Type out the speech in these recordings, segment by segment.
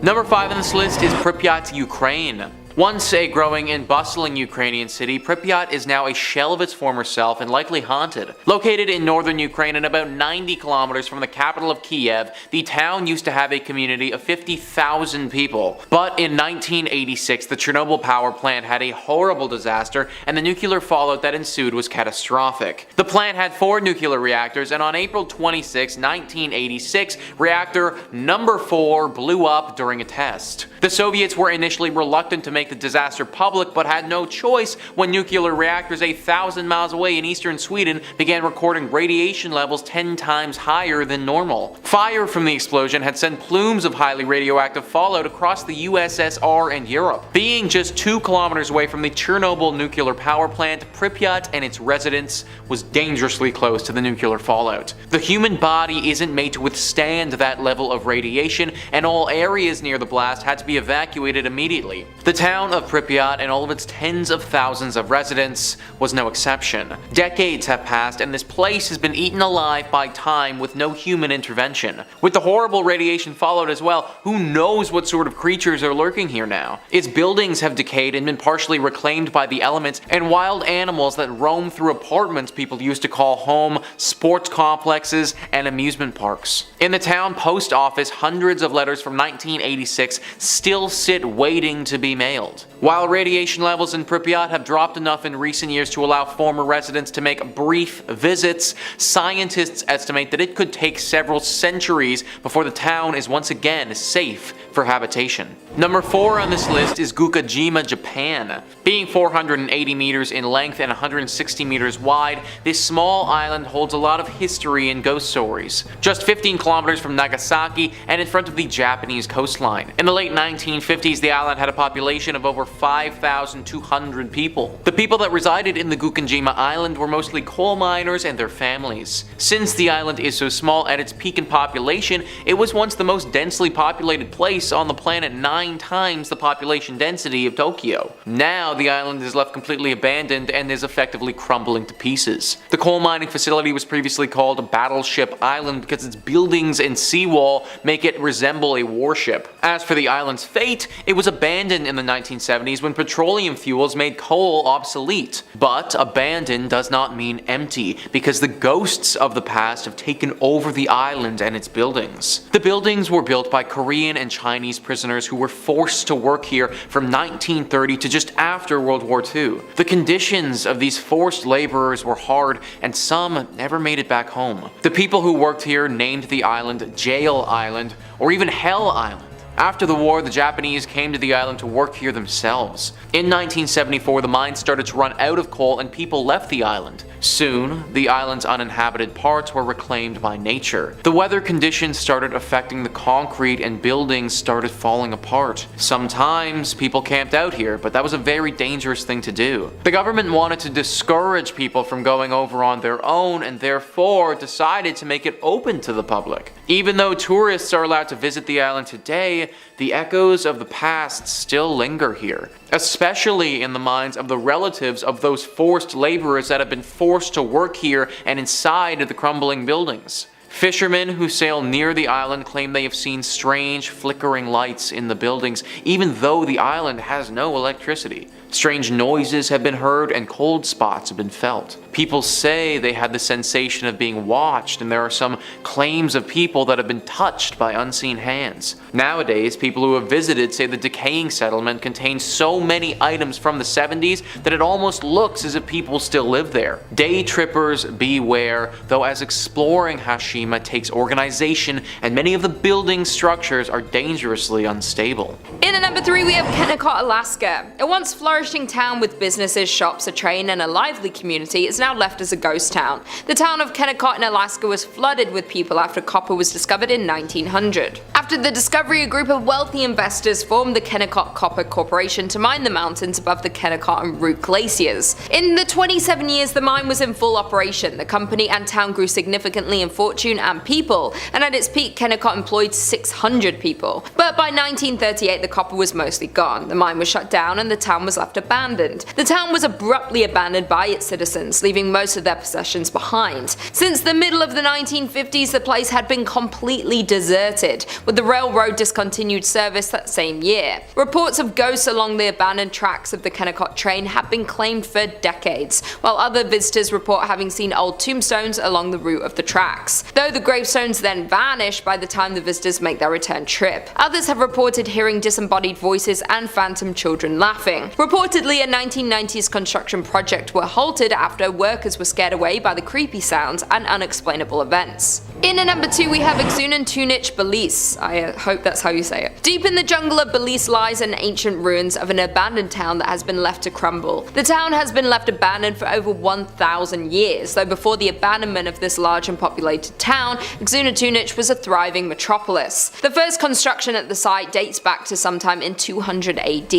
Number 5 on this list is Pripyat, Ukraine. Once a growing and bustling Ukrainian city, Pripyat is now a shell of its former self and likely haunted. Located in northern Ukraine and about 90 kilometers from the capital of Kiev, the town used to have a community of 50,000 people. But in 1986, the Chernobyl power plant had a horrible disaster, and the nuclear fallout that ensued was catastrophic. The plant had 4 nuclear reactors, and on April 26, 1986, reactor number 4 blew up during a test. The Soviets were initially reluctant to make the disaster public, but had no choice when nuclear reactors 1,000 miles away in eastern Sweden began recording radiation levels 10 times higher than normal. Fire from the explosion had sent plumes of highly radioactive fallout across the USSR and Europe. Being just 2 kilometers away from the Chernobyl nuclear power plant, Pripyat and its residents was dangerously close to the nuclear fallout. The human body isn't made to withstand that level of radiation, and all areas near the blast had to be evacuated immediately. The town of Pripyat and all of its tens of thousands of residents was no exception. Decades have passed, and this place has been eaten alive by time with no human intervention. With the horrible radiation fallout as well, who knows what sort of creatures are lurking here now? Its buildings have decayed and been partially reclaimed by the elements, and wild animals that roam through apartments people used to call home, sports complexes, and amusement parks. In the town post office, hundreds of letters from 1986 still sit waiting to be mailed. While radiation levels in Pripyat have dropped enough in recent years to allow former residents to make brief visits, scientists estimate that it could take several centuries before the town is once again safe for habitation. Number 4 on this list is Gukajima, Japan. Being 480 meters in length and 160 meters wide, this small island holds a lot of history and ghost stories. Just 15 kilometers from Nagasaki and in front of the Japanese coastline. In the late 1950s, the island had a population of over 5,200 people. The people that resided in the Gukajima Island were mostly coal miners and their families. Since the island is so small, at its peak in population, it was once the most densely populated place on the planet, 9 times the population density of Tokyo. Now the island is left completely abandoned and is effectively crumbling to pieces. The coal mining facility was previously called Battleship Island because its buildings and seawall make it resemble a warship. As for the island's fate, it was abandoned in the 1970s when petroleum fuels made coal obsolete. But abandoned does not mean empty, because the ghosts of the past have taken over the island and its buildings. The buildings were built by Korean and Chinese prisoners who were forced to work here from 1930 to just after World War II. The conditions of these forced laborers were hard, and some never made it back home. The people who worked here named the island Jail Island, or even Hell Island. After the war, the Japanese came to the island to work here themselves. In 1974, the mines started to run out of coal and people left the island. Soon, the island's uninhabited parts were reclaimed by nature. The weather conditions started affecting the concrete and buildings started falling apart. Sometimes people camped out here, but that was a very dangerous thing to do. The government wanted to discourage people from going over on their own and therefore decided to make it open to the public. Even though tourists are allowed to visit the island today, the echoes of the past still linger here, especially in the minds of the relatives of those forced laborers that have been forced to work here and inside the crumbling buildings. Fishermen who sail near the island claim they have seen strange flickering lights in the buildings, even though the island has no electricity. Strange noises have been heard and cold spots have been felt. People say they had the sensation of being watched, and there are some claims of people that have been touched by unseen hands. Nowadays, people who have visited say the decaying settlement contains so many items from the 70s that it almost looks as if people still live there. Day trippers beware, though, as exploring Hashima takes organization and many of the building structures are dangerously unstable. In at number 3 we have Kennecott, Alaska. A once flourishing town with businesses, shops, a train, and a lively community is now left as a ghost town. The town of Kennecott in Alaska was flooded with people after copper was discovered in 1900. After the discovery, a group of wealthy investors formed the Kennecott Copper Corporation to mine the mountains above the Kennecott and Root glaciers. In the 27 years the mine was in full operation, the company and town grew significantly in fortune and people, and at its peak Kennecott employed 600 people. But by 1938 the copper was mostly gone, the mine was shut down and the town was left abandoned. The town was abruptly abandoned by its citizens, leaving most of their possessions behind. Since the middle of the 1950s the place had been completely deserted, with the railroad discontinued service that same year. Reports of ghosts along the abandoned tracks of the Kennecott train have been claimed for decades, while other visitors report having seen old tombstones along the route of the tracks, though the gravestones then vanish by the time the visitors make their return trip. Others have reported hearing disembodied voices and phantom children laughing. Reportedly, a 1990s construction project were halted after workers were scared away by the creepy sounds and unexplainable events. In at number 2 we have Tunich, Belize. I hope that's how you say it. Deep in the jungle of Belize lies an ancient ruins of an abandoned town that has been left to crumble. The town has been left abandoned for over 1,000 years, though before the abandonment of this large and populated town, Tunich was a thriving metropolis. The first construction at the site dates back to sometime in 200 AD,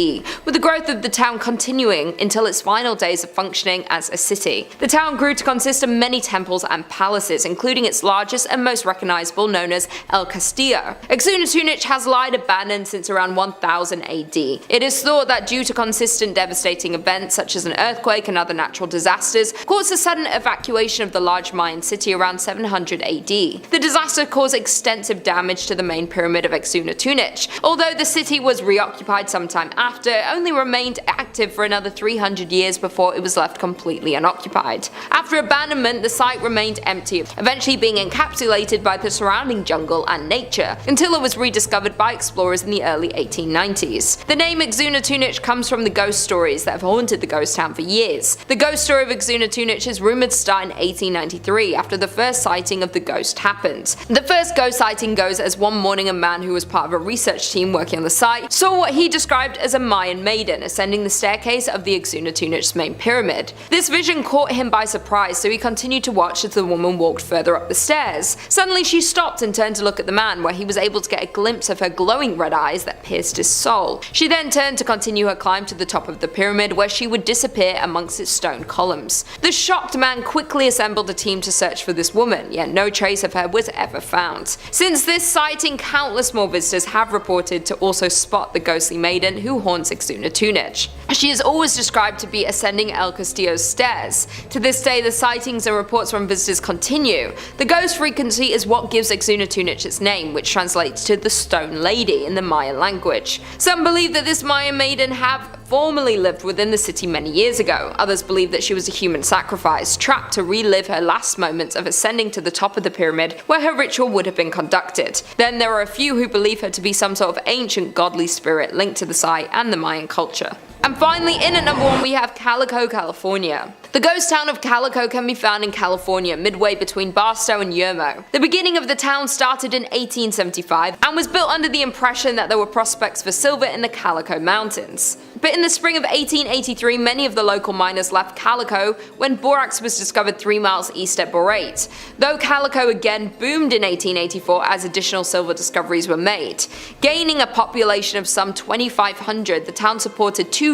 with the growth of the town continuing until its final days of functioning as a city. The town grew to consist of many temples and palaces, including its largest and most recognizable, known as El Castillo. Tunich has lied abandoned since around 1000 AD. It is thought that due to consistent devastating events such as an earthquake and other natural disasters, caused a sudden evacuation of the large Mayan city around 700 AD. The disaster caused extensive damage to the main pyramid of Tunich. Although the city was reoccupied sometime after, it only remained active for another 300 years before it was left completely unoccupied. After abandonment, the site remained empty, eventually being encapsulated by the surrounding jungle and nature, until it was rediscovered by explorers in the early 1890s. The name Tunich comes from the ghost stories that have haunted the ghost town for years. The ghost story of Tunich is rumored to start in 1893, after the first sighting of the ghost happened. The first ghost sighting goes as one morning a man who was part of a research team working on the site saw what he described as a Mayan maiden ascending the staircase of the Tunich's main pyramid. This vision caught him by surprise, so he continued to watch as the woman walked further up the stairs. Suddenly she stopped and turned to look at the man, where he was able to get a glimpse of her glowing red eyes that pierced his soul. She then turned to continue her climb to the top of the pyramid, where she would disappear amongst its stone columns. The shocked man quickly assembled a team to search for this woman, yet no trace of her was ever found. Since this sighting, countless more visitors have reported to also spot the ghostly maiden who haunts Tunich. She is always described to be ascending El Castillo's stairs. To this day, the sightings and reports from visitors continue. The ghost frequency is what gives Tunich its name, which translates to the Stone Lady in the Mayan language. Some believe that this Mayan maiden have formerly lived within the city many years ago. Others believe that she was a human sacrifice, trapped to relive her last moments of ascending to the top of the pyramid where her ritual would have been conducted. Then there are a few who believe her to be some sort of ancient godly spirit linked to the site and the Mayan culture. And finally, in at number 1 we have Calico, California. The ghost town of Calico can be found in California, midway between Barstow and Yermo. The beginning of the town started in 1875 and was built under the impression that there were prospects for silver in the Calico Mountains. But in the spring of 1883, many of the local miners left Calico when borax was discovered 3 miles east at Borate. Though Calico again boomed in 1884 as additional silver discoveries were made. Gaining a population of some 2,500, the town supported 24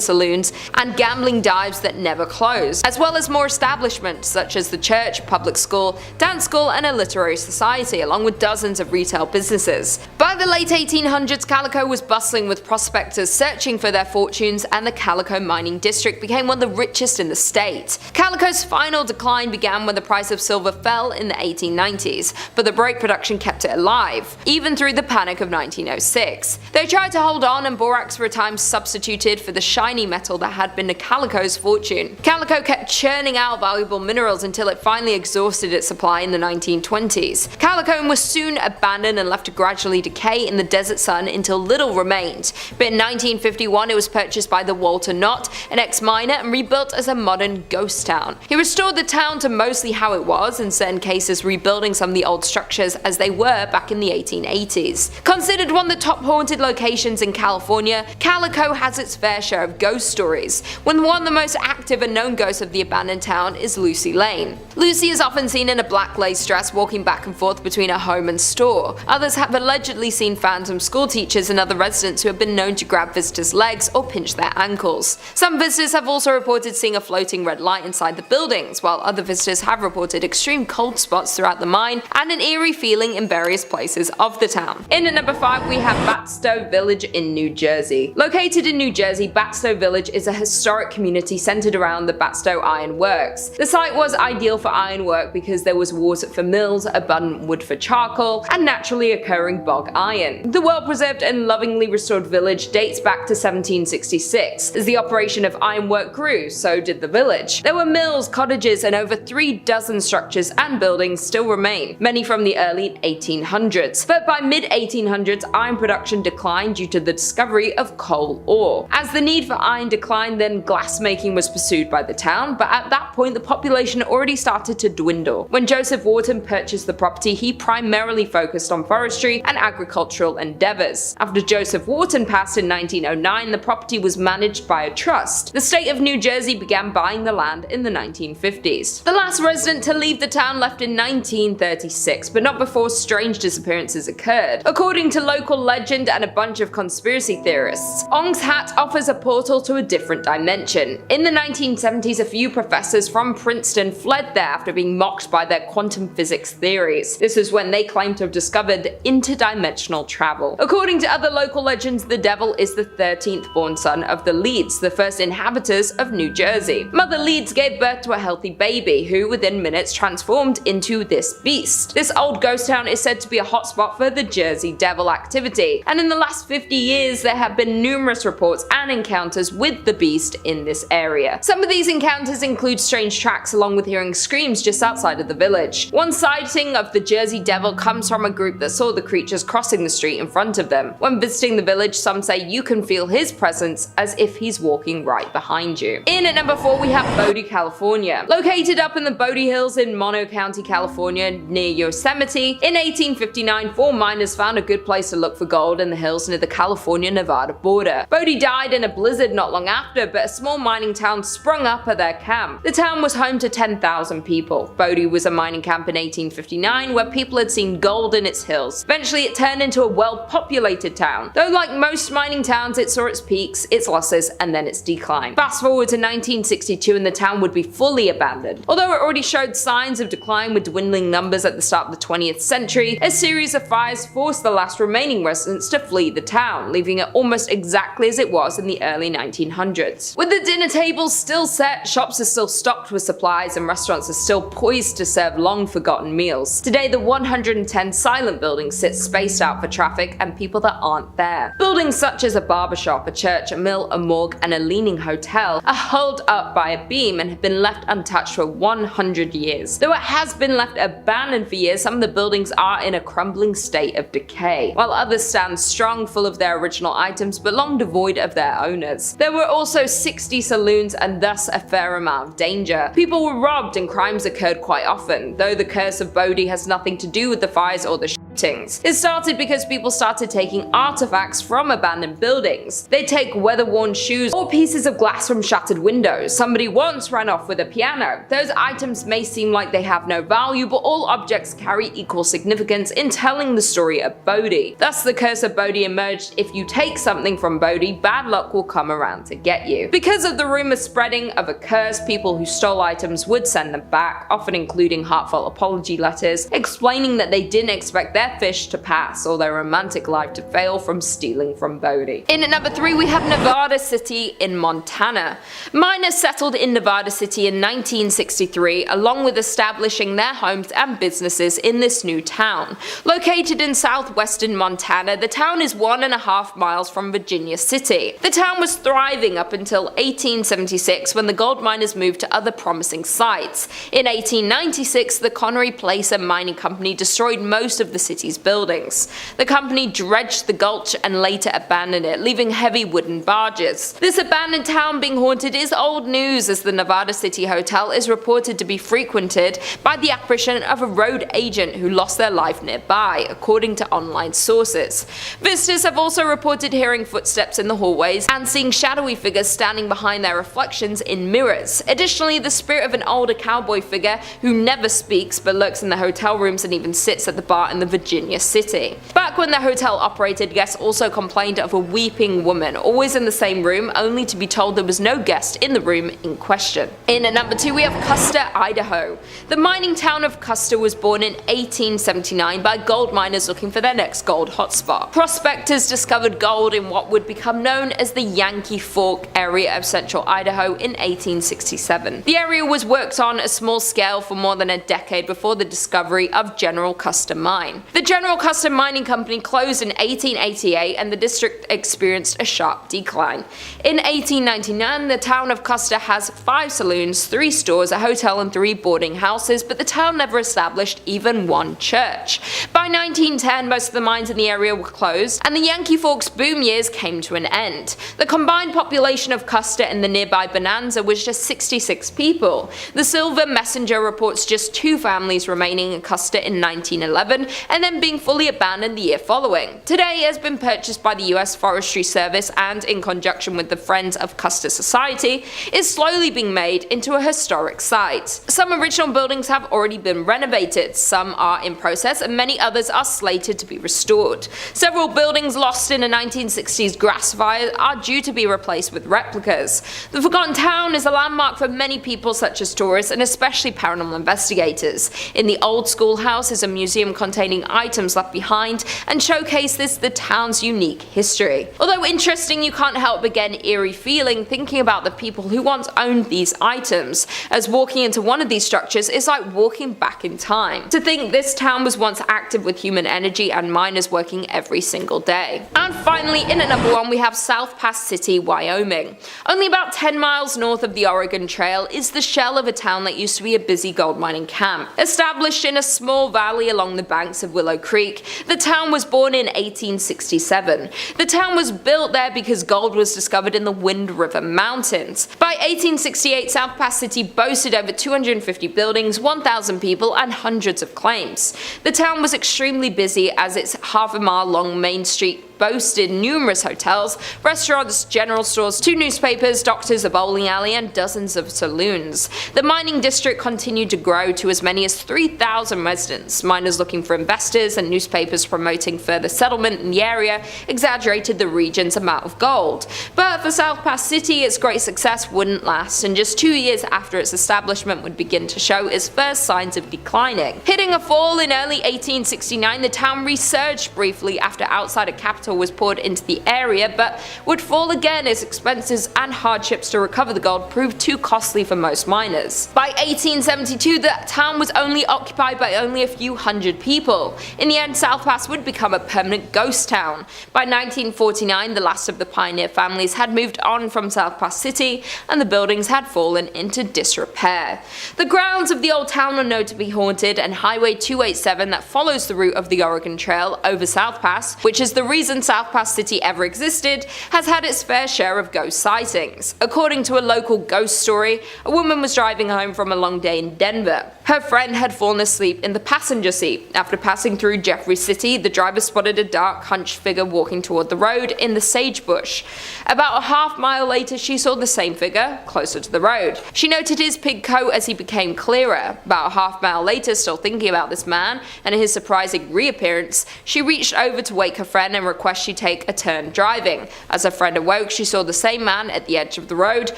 saloons and gambling dives that never closed, as well as more establishments such as the church, public school, dance school, and a literary society, along with dozens of retail businesses. By the late 1800s, Calico was bustling with prospectors searching for their fortunes, and the Calico mining district became one of the richest in the state. Calico's final decline began when the price of silver fell in the 1890s, but the break production kept it alive, even through the panic of 1906. They tried to hold on, and borax for a time substituted for the shiny metal that had been Calico's fortune. Calico kept churning out valuable minerals until it finally exhausted its supply in the 1920s. Calico was soon abandoned and left to gradually decay in the desert sun until little remained, but in 1951 it was purchased by the Walter Knott, an ex-miner, and rebuilt as a modern ghost town. He restored the town to mostly how it was, in certain cases rebuilding some of the old structures as they were back in the 1880s. Considered one of the top haunted locations in California, Calico has its fair share of ghost stories, when one of the most active and known ghosts of the abandoned town is Lucy Lane. Lucy is often seen in a black lace dress walking back and forth between her home and store. Others have allegedly seen phantom school teachers and other residents who have been known to grab visitors' legs or pinch their ankles. Some visitors have also reported seeing a floating red light inside the buildings, while other visitors have reported extreme cold spots throughout the mine and an eerie feeling in various places of the town. In at number 5 we have Batstow Village in New Jersey. Located in New Jersey, Batstow Village is a historic community centered around the Batstow no iron works. The site was ideal for ironwork because there was water for mills, abundant wood for charcoal, and naturally occurring bog iron. The well-preserved and lovingly restored village dates back to 1766. As the operation of ironwork grew, so did the village. There were mills, cottages, and over 3 dozen structures and buildings still remain, many from the early 1800s. But by mid-1800s, iron production declined due to the discovery of coal ore. As the need for iron declined, then glassmaking was pursued by the town, but at that point the population already started to dwindle. When Joseph Wharton purchased the property, he primarily focused on forestry and agricultural endeavors. After Joseph Wharton passed in 1909, the property was managed by a trust. The state of New Jersey began buying the land in the 1950s. The last resident to leave the town left in 1936, but not before strange disappearances occurred. According to local legend and a bunch of conspiracy theorists, Ong's Hat offers a portal to a different dimension. In the 1970s, a few professors from Princeton fled there after being mocked by their quantum physics theories. This was when they claimed to have discovered interdimensional travel. According to other local legends, the devil is the 13th born son of the Leeds, the first inhabitants of New Jersey. Mother Leeds gave birth to a healthy baby, who within minutes transformed into this beast. This old ghost town is said to be a hotspot for the Jersey Devil activity, and in the last 50 years there have been numerous reports and encounters with the beast in this area. Some of these encounters include strange tracks along with hearing screams just outside of the village. One sighting of the Jersey Devil comes from a group that saw the creatures crossing the street in front of them. When visiting the village, some say you can feel his presence as if he's walking right behind you. In at number 4 we have Bodie, California. Located up in the Bodie Hills in Mono County, California, near Yosemite, in 1859 4 miners found a good place to look for gold in the hills near the California-Nevada border. Bodie died in a blizzard not long after, but a small mining town sprung up at their camp. The town was home to 10,000 people. Bodie was a mining camp in 1859 where people had seen gold in its hills. Eventually it turned into a well-populated town. Though like most mining towns, it saw its peaks, its losses, and then its decline. Fast forward to 1962 and the town would be fully abandoned. Although it already showed signs of decline with dwindling numbers at the start of the 20th century, a series of fires forced the last remaining residents to flee the town, leaving it almost exactly as it was in the early 1900s. With the dinner tables still set, shops are still stocked with supplies, and restaurants are still poised to serve long-forgotten meals. Today, the 110 silent buildings sit spaced out for traffic and people that aren't there. Buildings such as a barbershop, a church, a mill, a morgue, and a leaning hotel are held up by a beam and have been left untouched for 100 years. Though it has been left abandoned for years, some of the buildings are in a crumbling state of decay, while others stand strong, full of their original items but long devoid of their owners. There were also 60 saloons and thus a fair amount of danger. People were robbed and crimes occurred quite often, though the curse of Bodie has nothing to do with the fires or the shootings. It started because people started taking artifacts from abandoned buildings. They'd take weather-worn shoes or pieces of glass from shattered windows. Somebody once ran off with a piano. Those items may seem like they have no value, but all objects carry equal significance in telling the story of Bodie. Thus the curse of Bodie emerged: if you take something from Bodie, bad luck will come around to get you. Because of the rumor spreading of a curse, people who stole items would send them back, often including heartfelt apology letters, explaining that they didn't expect their fish to pass or their romantic life to fail from stealing from Bodie. In at number 3 we have Nevada City in Montana. Miners settled in Nevada City in 1963, along with establishing their homes and businesses in this new town. Located in southwestern Montana, the town is 1.5 miles from Virginia City. The town was thriving up until 1876 when the gold miners moved to other promising sites. In 1896, the Connery Placer Mining Company destroyed most of the city's buildings. The company dredged the gulch and later abandoned it, leaving heavy wooden barges. This abandoned town being haunted is old news, as the Nevada City Hotel is reported to be frequented by the apparition of a road agent who lost their life nearby, according to online sources. Visitors have also reported hearing footsteps in the hallways and seeing shadowy figures standing behind their reflections in mirrors. Additionally, the spirit of an older cowboy figure who never speaks but lurks in the hotel rooms and even sits at the bar in the Virginia City. Back when the hotel operated, guests also complained of a weeping woman, always in the same room, only to be told there was no guest in the room in question. In at number 2 we have Custer, Idaho. The mining town of Custer was born in 1879 by gold miners looking for their next gold hotspot. Prospectors discovered gold in what would become known as the Yankee Fork area of central Idaho in 1867. The area was worked on a small scale for more than a decade before the discovery of General Custer Mine. The General Custer Mining Company closed in 1888 and the district experienced a sharp decline. In 1899, the town of Custer has 5 saloons, 3 stores, a hotel and 3 boarding houses, but the town never established even one church. By 1910, most of the mines in the area were closed and the Yankee Forks boom years came to an end. The combined population of Custer and the nearby Bonanza was just 66 people. The Silver Messenger reports just 2 families remaining in Custer in 1911 and then being fully abandoned the year following. Today it has been purchased by the US Forestry Service and, in conjunction with the Friends of Custer Society, is slowly being made into a historic site. Some original buildings have already been renovated, some are in process and many others are slated to be restored. Several buildings lost in a 1960s grass fire are due to be replaced with replicas. The Forgotten Town is a landmark for many people such as tourists and especially paranormal investigators. In the old schoolhouse is a museum containing items left behind and showcases the town's unique history. Although interesting, you can't help but get an eerie feeling thinking about the people who once owned these items, as walking into one of these structures is like walking back in time. To think this town was once active with human energy and miners working every single day. And finally, in at number 1 we have South Pass City, Wyoming. Only about 10 miles north of the Oregon Trail is the shell of a town that used to be a busy gold mining camp. Established in a small valley along the banks of Willow Creek, the town was born in 1867. The town was built there because gold was discovered in the Wind River Mountains. By 1868, South Pass City boasted over 250 buildings, 1,000 people, and hundreds of claims. The town was extremely busy as its half-a-mile-long main street boasted numerous hotels, restaurants, general stores, 2 newspapers, doctors, a bowling alley, and dozens of saloons. The mining district continued to grow to as many as 3,000 residents. Miners looking for investors and newspapers promoting further settlement in the area exaggerated the region's amount of gold. But for South Pass City, its great success wouldn't last, and just 2 years after its establishment would begin to show its first signs of declining. Hitting a fall in early 1869, the town resurged briefly after outsider capital was poured into the area, but would fall again as expenses and hardships to recover the gold proved too costly for most miners. By 1872, the town was only occupied by only a few hundred people. In the end, South Pass would become a permanent ghost town. By 1949, the last of the pioneer families had moved on from South Pass City, and the buildings had fallen into disrepair. The grounds of the old town are known to be haunted, and Highway 287 that follows the route of the Oregon Trail over South Pass, which is the reason South Pass City ever existed, has had its fair share of ghost sightings. According to a local ghost story, a woman was driving home from a long day in Denver. Her friend had fallen asleep in the passenger seat. After passing through Jeffrey City, the driver spotted a dark, hunched figure walking toward the road in the sagebush. About a half-mile later, she saw the same figure closer to the road. She noted his pig coat as he became clearer. About a half-mile later, still thinking about this man and his surprising reappearance, she reached over to wake her friend and request she take a turn driving. As her friend awoke, she saw the same man at the edge of the road,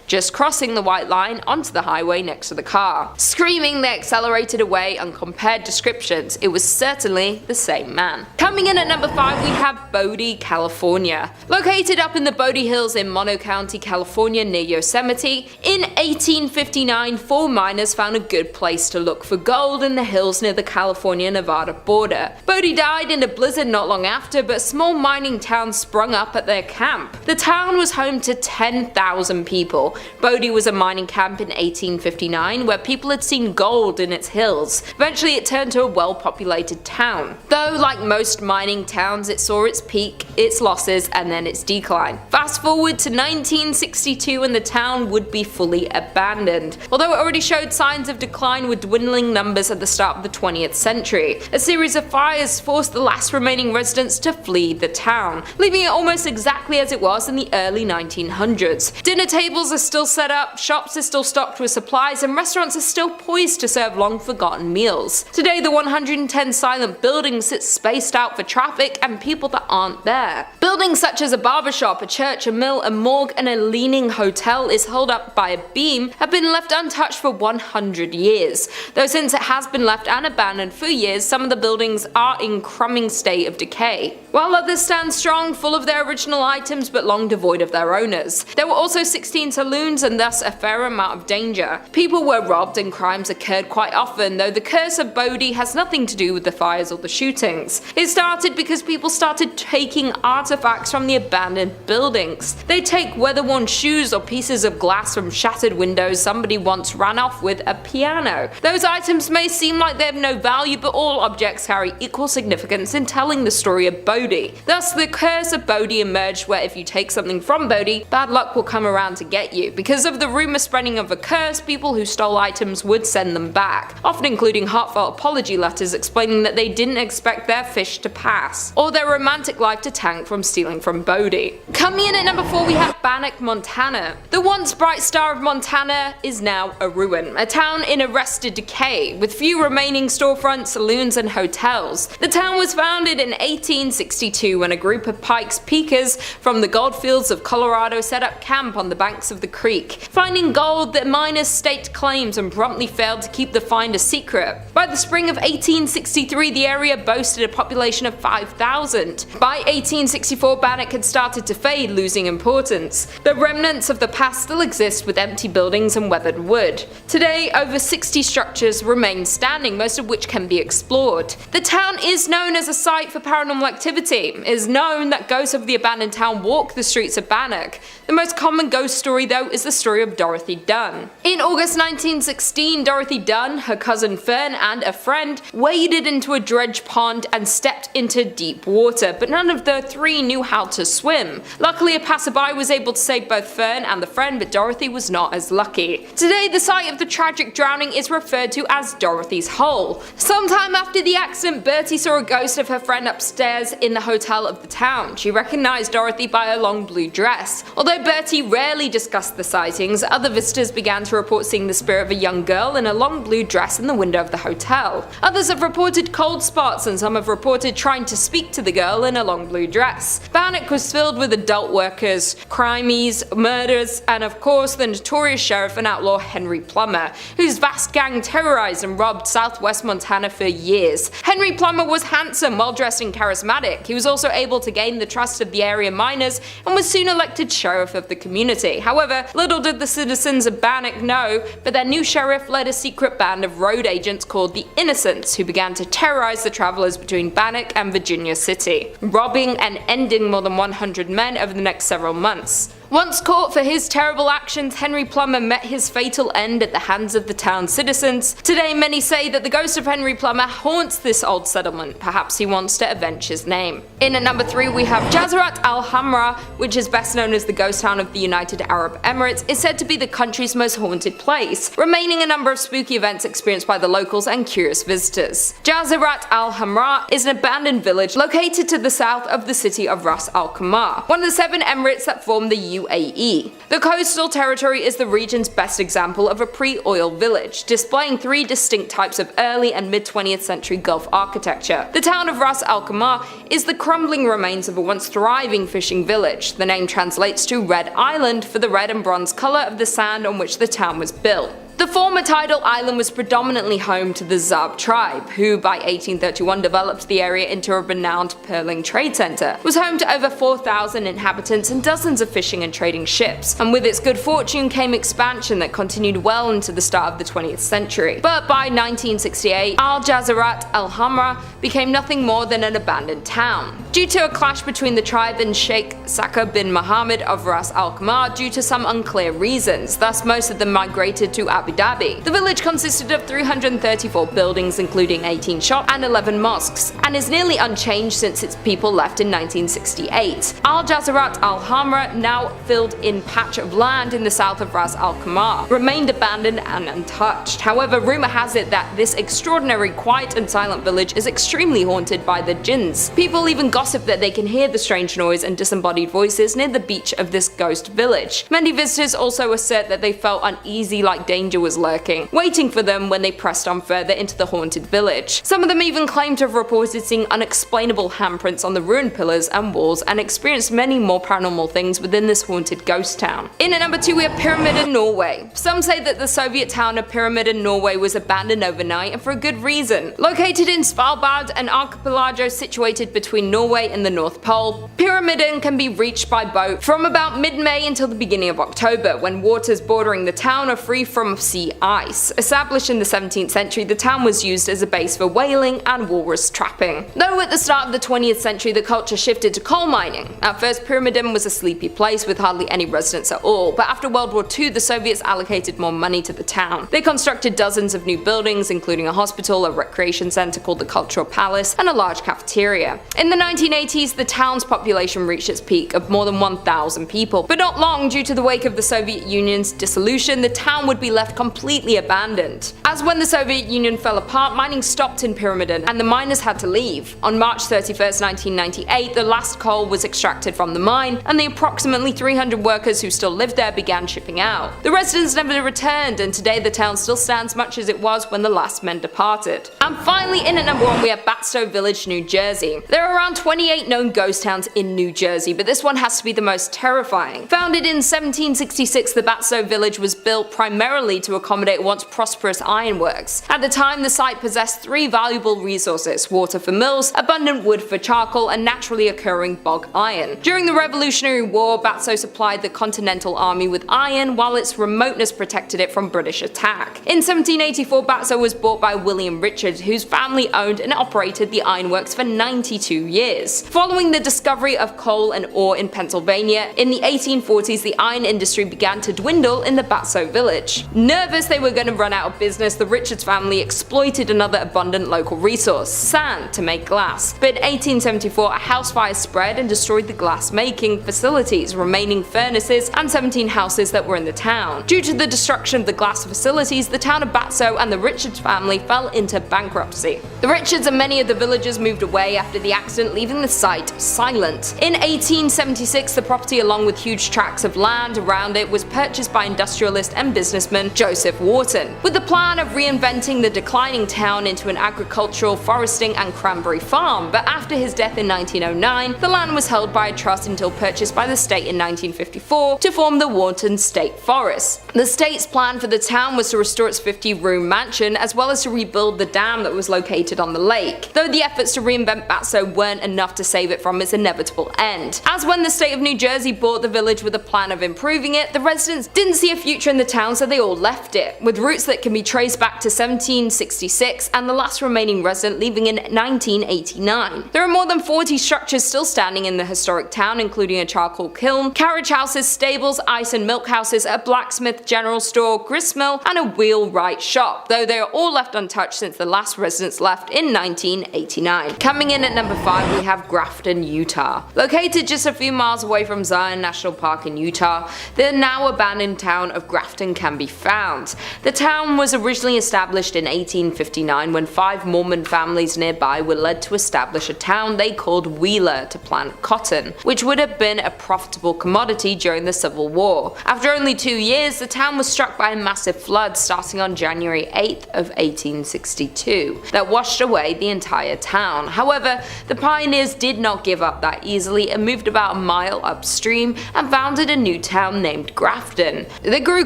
just crossing the white line onto the highway next to the car. Screaming, they accelerated away and compared descriptions. It was certainly the same man. Coming in at number 5, we have Bodie, California. Located up in the Bodie Hills in Mono County, California near Yosemite, in 1859, 4 miners found a good place to look for gold in the hills near the California-Nevada border. Bodie died in a blizzard not long after, but a small mining town sprung up at their camp. The town was home to 10,000 people. Bodie was a mining camp in 1859 where people had seen gold in its hills. Eventually it turned to a well-populated town. Though, like most mining towns, it saw its peak, its losses, and then its decline. Fast forward to 1962 and the town would be fully abandoned. Although it already showed signs of decline with dwindling numbers at the start of the 20th century. A series of fires forced the last remaining residents to flee the town, leaving it almost exactly as it was in the early 1900s. Dinner tables are still set up, shops are still stocked with supplies, and restaurants are still poised to serve long-forgotten meals. Today, the 110 silent buildings sit spaced out for traffic and people that aren't there. Buildings such as a barbershop, a church, a mill, a morgue, and a leaning hotel is held up by a beam have been left untouched for 100 years. Though since it has been left and abandoned for years, some of the buildings are in crumbling state of decay, while others stand strong, full of their original items but long devoid of their owners. There were also 16 saloons and thus a fair amount of danger. People were robbed and crimes occurred quite often, though the curse of Bodie has nothing to do with the fires or the shootings. It started because people started taking artifacts from the abandoned buildings. They take weather-worn shoes or pieces of glass from shattered windows somebody once ran off with a piano. Those items may seem like they have no value, but all objects carry equal significance in telling the story of Bodie. Thus, the curse of Bodie emerged, where if you take something from Bodie, bad luck will come around to get you. Because of the rumor spreading of a curse, people who stole items would send them back, often including heartfelt apology letters explaining that they didn't expect their fish to pass, or their romantic life to tank from stealing from Bodie. Coming in at number 4, we have Bannack, Montana. The once bright star of Montana is now a ruin, a town in arrested decay, with few remaining storefronts, saloons, and hotels. The town was founded in 1862 when a group of Pikes Peakers from the goldfields of Colorado set up camp on the banks of the creek. Finding gold, the miners staked claims and promptly failed to keep the find a secret. By the spring of 1863, the area boasted a population of 5,000. By 1864, Bannack had started to fade, losing importance. The remnants of the past still exist with empty buildings and weathered wood. Today, over 60 structures remain standing, most of which can be explored. The town is known as a site for paranormal activity. It is known that ghosts of the abandoned town walk the streets of Bannack. The most common ghost story, though, is the story of Dorothy Dunn. In August 1916, Dorothy Dunn, her cousin Fern, and a friend waded into a dredge pond and stepped into deep water, but none of the three knew how to swim. Luckily, a passerby was able to save both Fern and the friend, but Dorothy was not as lucky. Today, the site of the tragic drowning is referred to as Dorothy's Hole. Sometime after the accident, Bertie saw a ghost of her friend upstairs in the hotel of the town. She recognized Dorothy by her long blue dress. Although Bertie rarely discussed the sightings, other visitors began to report seeing the spirit of a young girl in a long blue dress in the window of the hotel. Others have reported cold spots, and some have reported trying to speak to the girl in a long blue dress. Bannack was filled with adult workers, crimies, murders, and of course the notorious sheriff and outlaw Henry Plummer, whose vast gang terrorized and robbed southwest Montana for years. Henry Plummer was handsome, well-dressed, and charismatic. He was also able to gain the trust of the area miners and was soon elected sheriff of the community. However, little did the citizens of Bannack know, but their new sheriff led a secret band of road agents called the Innocents, who began to terrorize the travelers between Bannack and Virginia City, robbing and ending more than 100 men over the next several months. Once caught for his terrible actions, Henry Plummer met his fatal end at the hands of the town's citizens. Today, many say that the ghost of Henry Plummer haunts this old settlement. Perhaps he wants to avenge his name. In at number 3, we have Jazeerat al-Hamra, which is best known as the ghost town of the United Arab Emirates, is said to be the country's most haunted place, remaining a number of spooky events experienced by the locals and curious visitors. Jazeerat al-Hamra is an abandoned village located to the south of the city of Ras Al Khaimah, one of the 7 emirates that form the UAE. The coastal territory is the region's best example of a pre-oil village, displaying 3 distinct types of early and mid-20th century Gulf architecture. The town of Ras Al Khaimah is the crumbling remains of a once thriving fishing village. The name translates to Red Island for the red and bronze color of the sand on which the town was built. The former tidal island was predominantly home to the Zab tribe, who by 1831 developed the area into a renowned pearling trade center. It was home to over 4,000 inhabitants and dozens of fishing and trading ships, and with its good fortune came expansion that continued well into the start of the 20th century. But by 1968, Al-Jazeerat al-Hamra became nothing more than an abandoned town, due to a clash between the tribe and Sheikh Saka bin Mohammed of Ras Al Khaimah due to some unclear reasons. Thus, most of them migrated to Abu Dhabi. The village consisted of 334 buildings, including 18 shops and 11 mosques, and is nearly unchanged since its people left in 1968. Al-Jazeerat al-Hamra, now filled-in patch of land in the south of Ras Al Khaimah, remained abandoned and untouched. However, rumor has it that this extraordinary quiet and silent village is extremely haunted by the jinns. People even gossip that they can hear the strange noise and disembodied voices near the beach of this ghost village. Many visitors also assert that they felt uneasy, like danger danger was lurking, waiting for them when they pressed on further into the haunted village. Some of them even claimed to have reported seeing unexplainable handprints on the ruined pillars and walls and experienced many more paranormal things within this haunted ghost town. In at number 2 we have Pyramid in Norway. Some say that the Soviet town of Pyramid in Norway was abandoned overnight and for a good reason. Located in Svalbard, an archipelago situated between Norway and the North Pole, Pyramiden can be reached by boat from about mid-May until the beginning of October, when waters bordering the town are free from sea ice. Established in the 17th century, the town was used as a base for whaling and walrus trapping. Though at the start of the 20th century the culture shifted to coal mining. At first Pyramiden was a sleepy place with hardly any residents at all, but after World War II the Soviets allocated more money to the town. They constructed dozens of new buildings, including a hospital, a recreation centre called the Cultural Palace, and a large cafeteria. In the 1980s the town's population reached its peak of more than 1,000 people, but not long due to the wake of the Soviet Union's dissolution the town would be left completely abandoned. As when the Soviet Union fell apart, mining stopped in Pyramiden and the miners had to leave. On March 31st, 1998, the last coal was extracted from the mine and the approximately 300 workers who still lived there began shipping out. The residents never returned, and today the town still stands much as it was when the last men departed. And finally, in at number 1 we have Batstow Village, New Jersey. There are around 28 known ghost towns in New Jersey, but this one has to be the most terrifying. Founded in 1766, the Batstow Village was built primarily to accommodate once prosperous ironworks. At the time, the site possessed 3 valuable resources: water for mills, abundant wood for charcoal, and naturally occurring bog iron. During the Revolutionary War, Batstow supplied the Continental Army with iron, while its remoteness protected it from British attack. In 1784, Batstow was bought by William Richard, whose family owned and operated the ironworks for 92 years. Following the discovery of coal and ore in Pennsylvania, in the 1840s the iron industry began to dwindle in the Batstow village. Nervous they were going to run out of business, the Richards family exploited another abundant local resource, sand, to make glass. But in 1874 a house fire spread and destroyed the glass making facilities, remaining furnaces, and 17 houses that were in the town. Due to the destruction of the glass facilities, the town of Batstow and the Richards family fell into bankruptcy. The Richards and many of the villagers moved away after the accident, leaving the site silent. In 1876 the property, along with huge tracts of land around it, was purchased by industrialist and businessman Joseph Wharton, with the plan of reinventing the declining town into an agricultural, foresting and cranberry farm. But after his death in 1909, the land was held by a trust until purchased by the state in 1954 to form the Wharton State Forest. The state's plan for the town was to restore its 50-room mansion, as well as to rebuild the dam that was located on the lake, though the efforts to reinvent Batstow weren't enough to save it from its inevitable end. As when the state of New Jersey bought the village with a plan of improving it, the residents didn't see a future in the town, so they all left it, with roots that can be traced back to 1766 and the last remaining resident leaving in 1989. There are more than 40 structures still standing in the historic town, including a charcoal kiln, carriage houses, stables, ice and milk houses, a blacksmith, general store, gristmill, and a wheelwright shop, though they are all left untouched since the last residents left in 1989. Coming in at number 5 we have Grafton, Utah. Located just a few miles away from Zion National Park in Utah, the now abandoned town of Grafton can be found. The town was originally established in 1859 when 5 Mormon families nearby were led to establish a town they called Wheeler to plant cotton, which would have been a profitable commodity during the Civil War. After only 2 years, the town was struck by a massive flood starting on January 8th of 1862 that washed away the entire town. However, the pioneers did not give up that easily and moved about a mile upstream and founded a new town named Grafton. They grew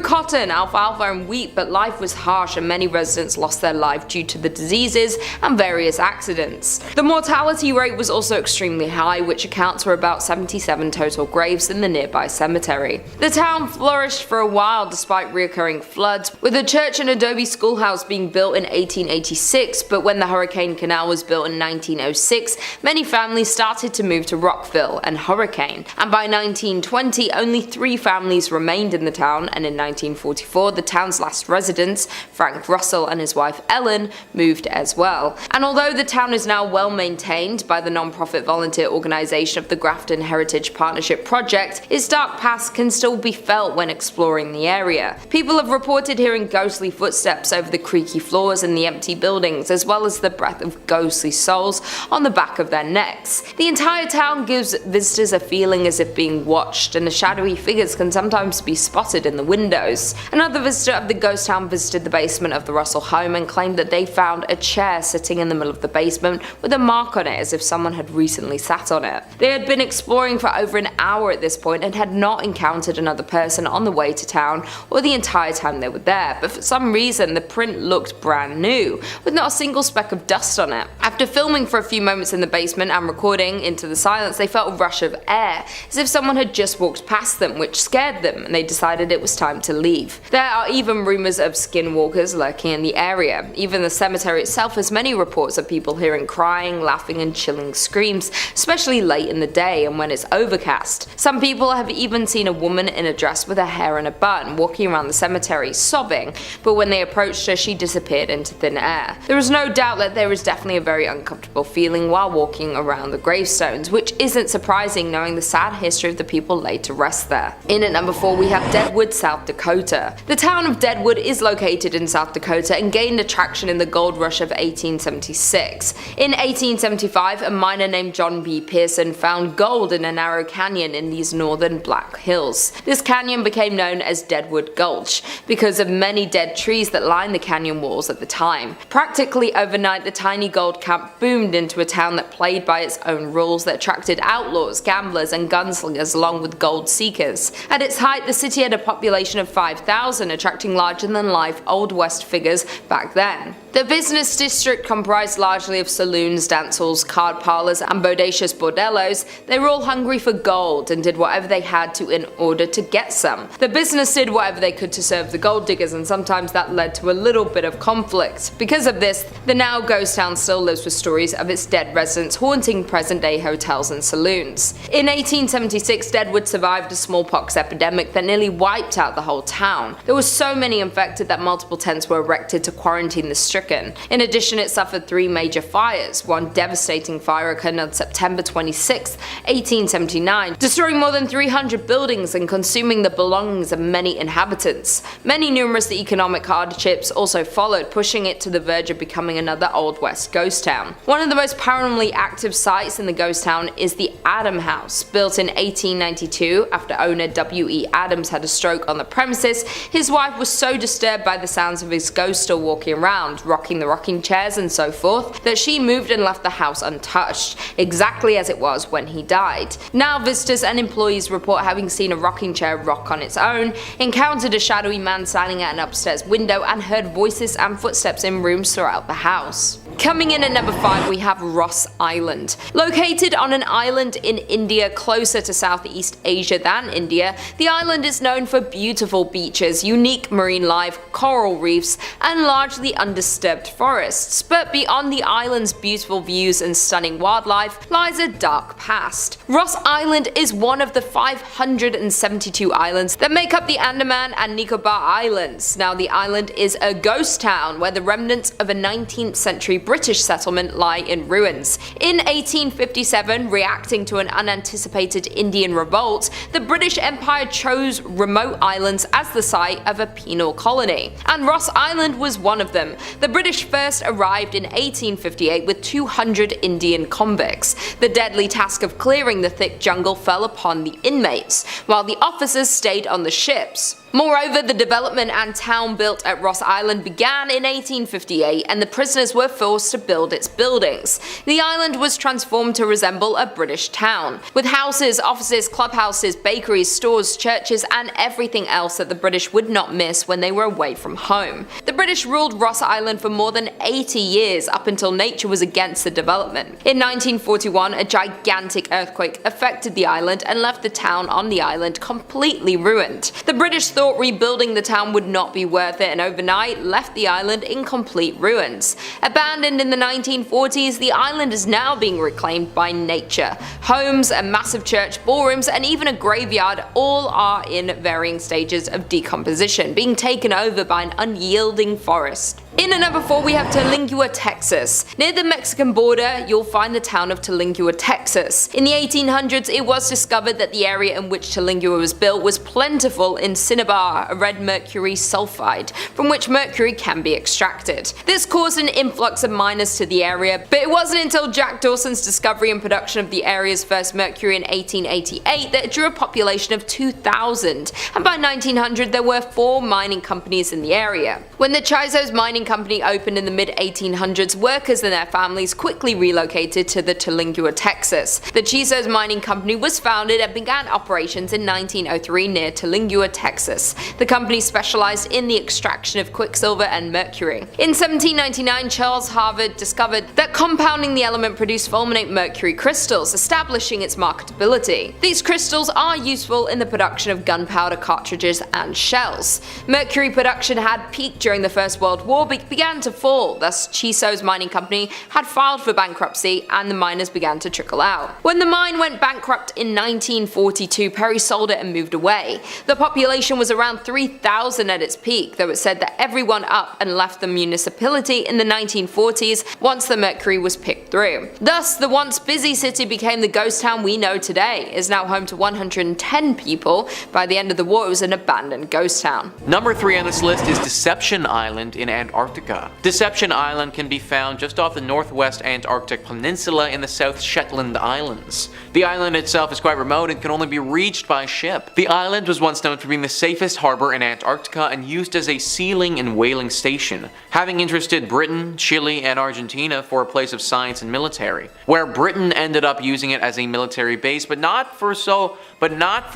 cotton, alfalfa and wheat, but life was harsh and many residents lost their life due to the diseases and various accidents. The mortality rate was also extremely high, which accounts for about 77 total graves in the nearby cemetery. The town flourished for a while despite reoccurring floods, with a church and adobe schoolhouse being built in 1886, but when the Hurricane Canal was built in 1906, many families started to move to Rockville and Hurricane, and by 1920 only 3 families remained in the town, and in 1944 the town's last residents, Frank Russell and his wife Ellen, moved as well. And although the town is now well maintained by the non-profit volunteer organisation of the Grafton Heritage Partnership Project, its dark past can still be felt when exploring the area. People have reported hearing ghostly footsteps over the creaky floors in the empty buildings, as well as the breath of ghostly souls on the back of their necks. The entire town gives visitors a feeling as if being watched, and the shadowy figures can sometimes be spotted in the windows. Another visitor sister of the ghost town visited the basement of the Russell home and claimed that they found a chair sitting in the middle of the basement with a mark on it as if someone had recently sat on it. They had been exploring for over an hour at this point and had not encountered another person on the way to town or the entire time they were there, but for some reason the print looked brand new, with not a single speck of dust on it. After filming for a few moments in the basement and recording into the silence, they felt a rush of air, as if someone had just walked past them, which scared them, and they decided it was time to leave. There are even rumours of skinwalkers lurking in the area. Even the cemetery itself has many reports of people hearing crying, laughing and chilling screams, especially late in the day and when it's overcast. Some people have even seen a woman in a dress with her hair in a bun walking around the cemetery sobbing, but when they approached her she disappeared into thin air. There is no doubt that there is definitely a very uncomfortable feeling while walking around the gravestones, which isn't surprising knowing the sad history of the people laid to rest there. In at number 4 we have Deadwood, South Dakota. The town of Deadwood is located in South Dakota and gained attraction in the gold rush of 1876. In 1875, a miner named John B. Pearson found gold in a narrow canyon in these northern Black Hills. This canyon became known as Deadwood Gulch because of many dead trees that lined the canyon walls at the time. Practically overnight, the tiny gold camp boomed into a town that played by its own rules that attracted outlaws, gamblers and gunslingers along with gold seekers. At its height, the city had a population of 5,000, attracting larger-than-life Old West figures back then. The business district comprised largely of saloons, dance halls, card parlors, and bodacious bordellos. They were all hungry for gold and did whatever they had to in order to get some. The business did whatever they could to serve the gold diggers, and sometimes that led to a little bit of conflict. Because of this, the now ghost town still lives with stories of its dead residents haunting present-day hotels and saloons. In 1876, Deadwood survived a smallpox epidemic that nearly wiped out the whole town. There were so many infected that multiple tents were erected to quarantine the stricken. In addition, it suffered 3 major fires. One devastating fire occurred on September 26, 1879, destroying more than 300 buildings and consuming the belongings of many inhabitants. Many numerous economic hardships also followed, pushing it to the verge of becoming another Old West ghost town. One of the most paranormally active sites in the ghost town is the Adam House. Built in 1892 after owner W.E. Adams had a stroke on the premises, his wife was so disturbed by the sounds of his ghost still walking around, rocking the rocking chairs and so forth, that she moved and left the house untouched, exactly as it was when he died. Now visitors and employees report having seen a rocking chair rock on its own, encountered a shadowy man standing at an upstairs window, and heard voices and footsteps in rooms throughout the house. Coming in at number 5 we have Ross Island. Located on an island in India closer to Southeast Asia than India, the island is known for beautiful beaches, unique marine life, coral reefs, and largely undisturbed forests. But beyond the island's beautiful views and stunning wildlife lies a dark past. Ross Island is one of the 572 islands that make up the Andaman and Nicobar Islands. Now the island is a ghost town where the remnants of a 19th century British settlement lie in ruins. In 1857, reacting to an unanticipated Indian revolt, the British Empire chose remote islands as the site of a penal colony, and Ross Island was one of them. The British first arrived in 1858 with 200 Indian convicts. The deadly task of clearing the thick jungle fell upon the inmates, while the officers stayed on the ships. Moreover, the development and town built at Ross Island began in 1858, and the prisoners were forced to build its buildings. The island was transformed to resemble a British town, with houses, offices, clubhouses, bakeries, stores, churches, and everything else that the British would not miss when they were away from home. The British ruled Ross Island for more than 80 years, up until nature was against the development. In 1941, a gigantic earthquake affected the island and left the town on the island completely ruined. The British thought rebuilding the town would not be worth it, and overnight left the island in complete ruins. Abandoned in the 1940s, the island is now being reclaimed by nature. Homes, a massive church, ballrooms, and even a graveyard all are in varying stages of decomposition, being taken over by an unyielding forest. In at number 4 we have Tulingua, Texas. Near the Mexican border, you'll find the town of Tulingua, Texas. In the 1800s, it was discovered that the area in which Tulingua was built was plentiful in cinnabar, a red mercury sulfide, from which mercury can be extracted. This caused an influx of miners to the area, but it wasn't until Jack Dawson's discovery and production of the area's first mercury in 1888 that it drew a population of 2,000, and by 1900 there were 4 mining companies in the area. When the Chiso's mining company opened in the mid-1800s, workers and their families quickly relocated to the Tulingua, Texas. The Chiso's mining company was founded and began operations in 1903 near Tulingua, Texas. The company specialized in the extraction of quicksilver and mercury. In 1799, Charles Harvard discovered that compounding the element produced fulminate mercury crystals, establishing its marketability. These crystals are useful in the production of gunpowder cartridges and shells. Mercury production had peaked during the First World War but began to fall, thus Chiso's mining company had filed for bankruptcy and the miners began to trickle out. When the mine went bankrupt in 1942, Perry sold it and moved away. The population was around 3,000 at its peak, though it said that everyone up and left the municipality in the 1940s once the mercury was picked through. Thus, the once busy city became the ghost town we know today. It is now home to 110 people. By the end of the war, it was an abandoned ghost town. Number 3 on this list is Deception Island in Antarctica. Deception Island can be found just off the northwest Antarctic peninsula in the South Shetland Islands. The island itself is quite remote and can only be reached by ship. The island was once known for being the safest harbor in Antarctica and used as a sealing and whaling station, having interested Britain, Chile, and Argentina for a place of science and military, where Britain ended up using it as a military base, but not for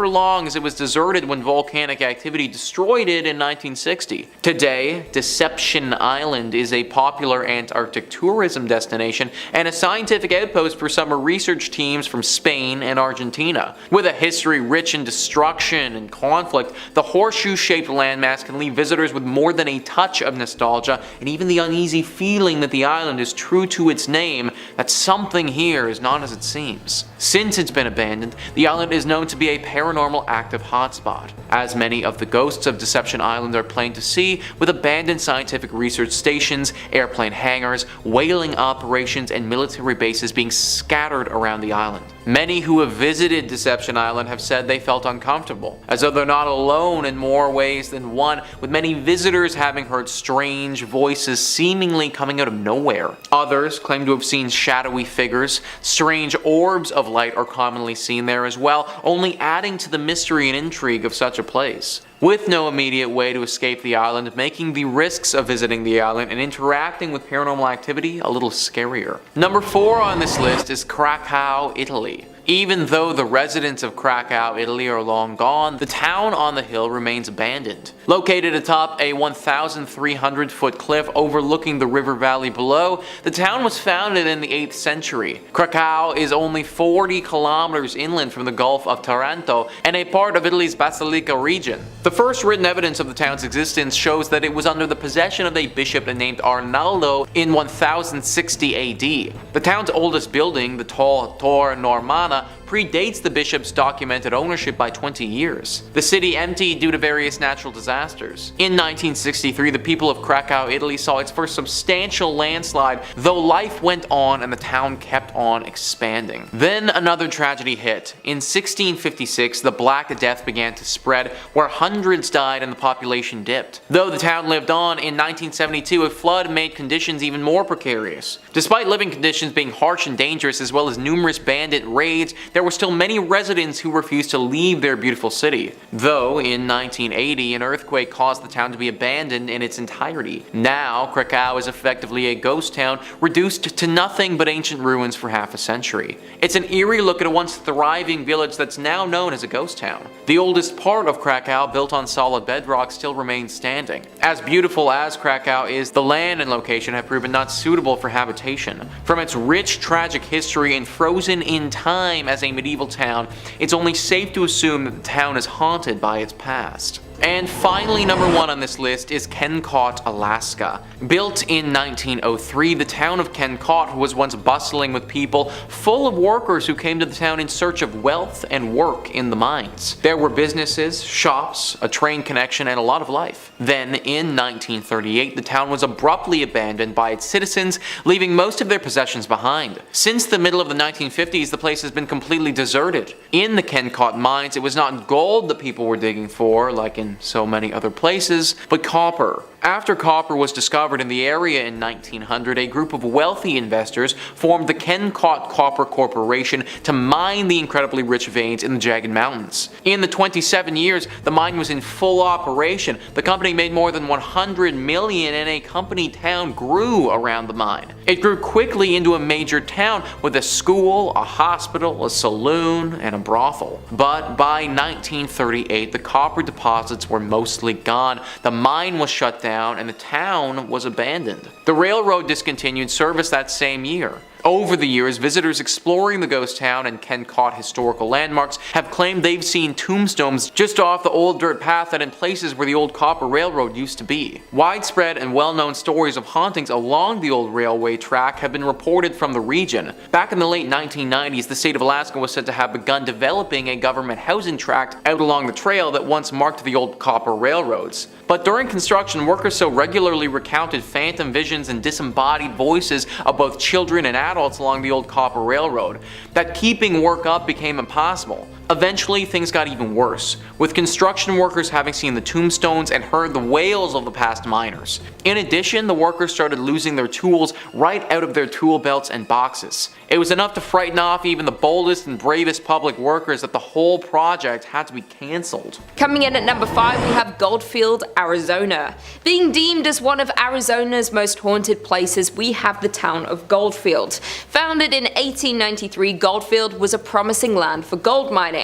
long, as it was deserted when volcanic activity destroyed it in 1960. Today, Deception Island is a popular Antarctic tourism destination and a scientific outpost for summer research teams from Spain and Argentina. With a history rich in destruction and conflict, the horseshoe-shaped landmass can leave visitors with more than a touch of nostalgia and even the uneasy feeling that the island is true to its name, that something here is not as it seems. Since it's been abandoned, the island is known to be a paranormal active hotspot, as many of the ghosts of Deception Island are plain to see, with abandoned scientific research stations, airplane hangars, whaling operations, and military bases being scattered around the island. Many who have visited Deception Island have said they felt uncomfortable, as though they're not alone in more ways than one, with many visitors having heard strange voices seemingly coming out of nowhere. Others claim to have seen shadowy figures. Strange orbs of light are commonly seen there as well, only adding to the mystery and intrigue of such a place. With no immediate way to escape the island, making the risks of visiting the island and interacting with paranormal activity a little scarier. Number 4 on this list is Krakow, Italy. Even though the residents of Krakow, Italy are long gone, the town on the hill remains abandoned. Located atop a 1,300-foot cliff overlooking the river valley below, the town was founded in the 8th century. Krakow is only 40 kilometers inland from the Gulf of Taranto and a part of Italy's Basilicata region. The first written evidence of the town's existence shows that it was under the possession of a bishop named Arnaldo in 1060 AD. The town's oldest building, the tall Tor Normana, predates the bishop's documented ownership by 20 years. The city emptied due to various natural disasters. In 1963, the people of Krakow, Italy saw its first substantial landslide, though life went on and the town kept on expanding. Then another tragedy hit. In 1656, the Black Death began to spread, where hundreds died and the population dipped. Though the town lived on, in 1972 a flood made conditions even more precarious. Despite living conditions being harsh and dangerous, as well as numerous bandit raids, there were still many residents who refused to leave their beautiful city. Though in 1980 an earthquake caused the town to be abandoned in its entirety. Now Krakow is effectively a ghost town, reduced to nothing but ancient ruins for half a century. It's an eerie look at a once thriving village that's now known as a ghost town. The oldest part of Krakow, built on solid bedrock, still remains standing. As beautiful as Krakow is, the land and location have proven not suitable for habitation. From its rich tragic history and frozen in time as a medieval town, it's only safe to assume that the town is haunted by its past. And finally, number 1 on this list is Kennecott, Alaska. Built in 1903, the town of Kennecott was once bustling with people, full of workers who came to the town in search of wealth and work in the mines. There were businesses, shops, a train connection, and a lot of life. Then, in 1938, the town was abruptly abandoned by its citizens, leaving most of their possessions behind. Since the middle of the 1950s, the place has been completely deserted. In the Kennecott mines, it was not gold that people were digging for, like in so many other places, but copper. After copper was discovered in the area in 1900, a group of wealthy investors formed the Kennecott Copper Corporation to mine the incredibly rich veins in the jagged mountains. In the 27 years the mine was in full operation, the company made more than $100 million and a company town grew around the mine. It grew quickly into a major town with a school, a hospital, a saloon, and a brothel. But by 1938, the copper deposits were mostly gone, the mine was shut down, and the town was abandoned. The railroad discontinued service that same year. Over the years, visitors exploring the ghost town and Kennecott historical landmarks have claimed they've seen tombstones just off the old dirt path and in places where the old copper railroad used to be. Widespread and well-known stories of hauntings along the old railway track have been reported from the region. Back in the late 1990s, the state of Alaska was said to have begun developing a government housing tract out along the trail that once marked the old copper railroads. But during construction, workers so regularly recounted phantom visions and disembodied voices of both children and adults along the old copper railroad that keeping work up became impossible. Eventually, things got even worse, with construction workers having seen the tombstones and heard the wails of the past miners. In addition, the workers started losing their tools right out of their tool belts and boxes. It was enough to frighten off even the boldest and bravest public workers that the whole project had to be cancelled. Coming in at number 5, we have Goldfield, Arizona. Being deemed as one of Arizona's most haunted places, we have the town of Goldfield. Founded in 1893, Goldfield was a promising land for gold mining.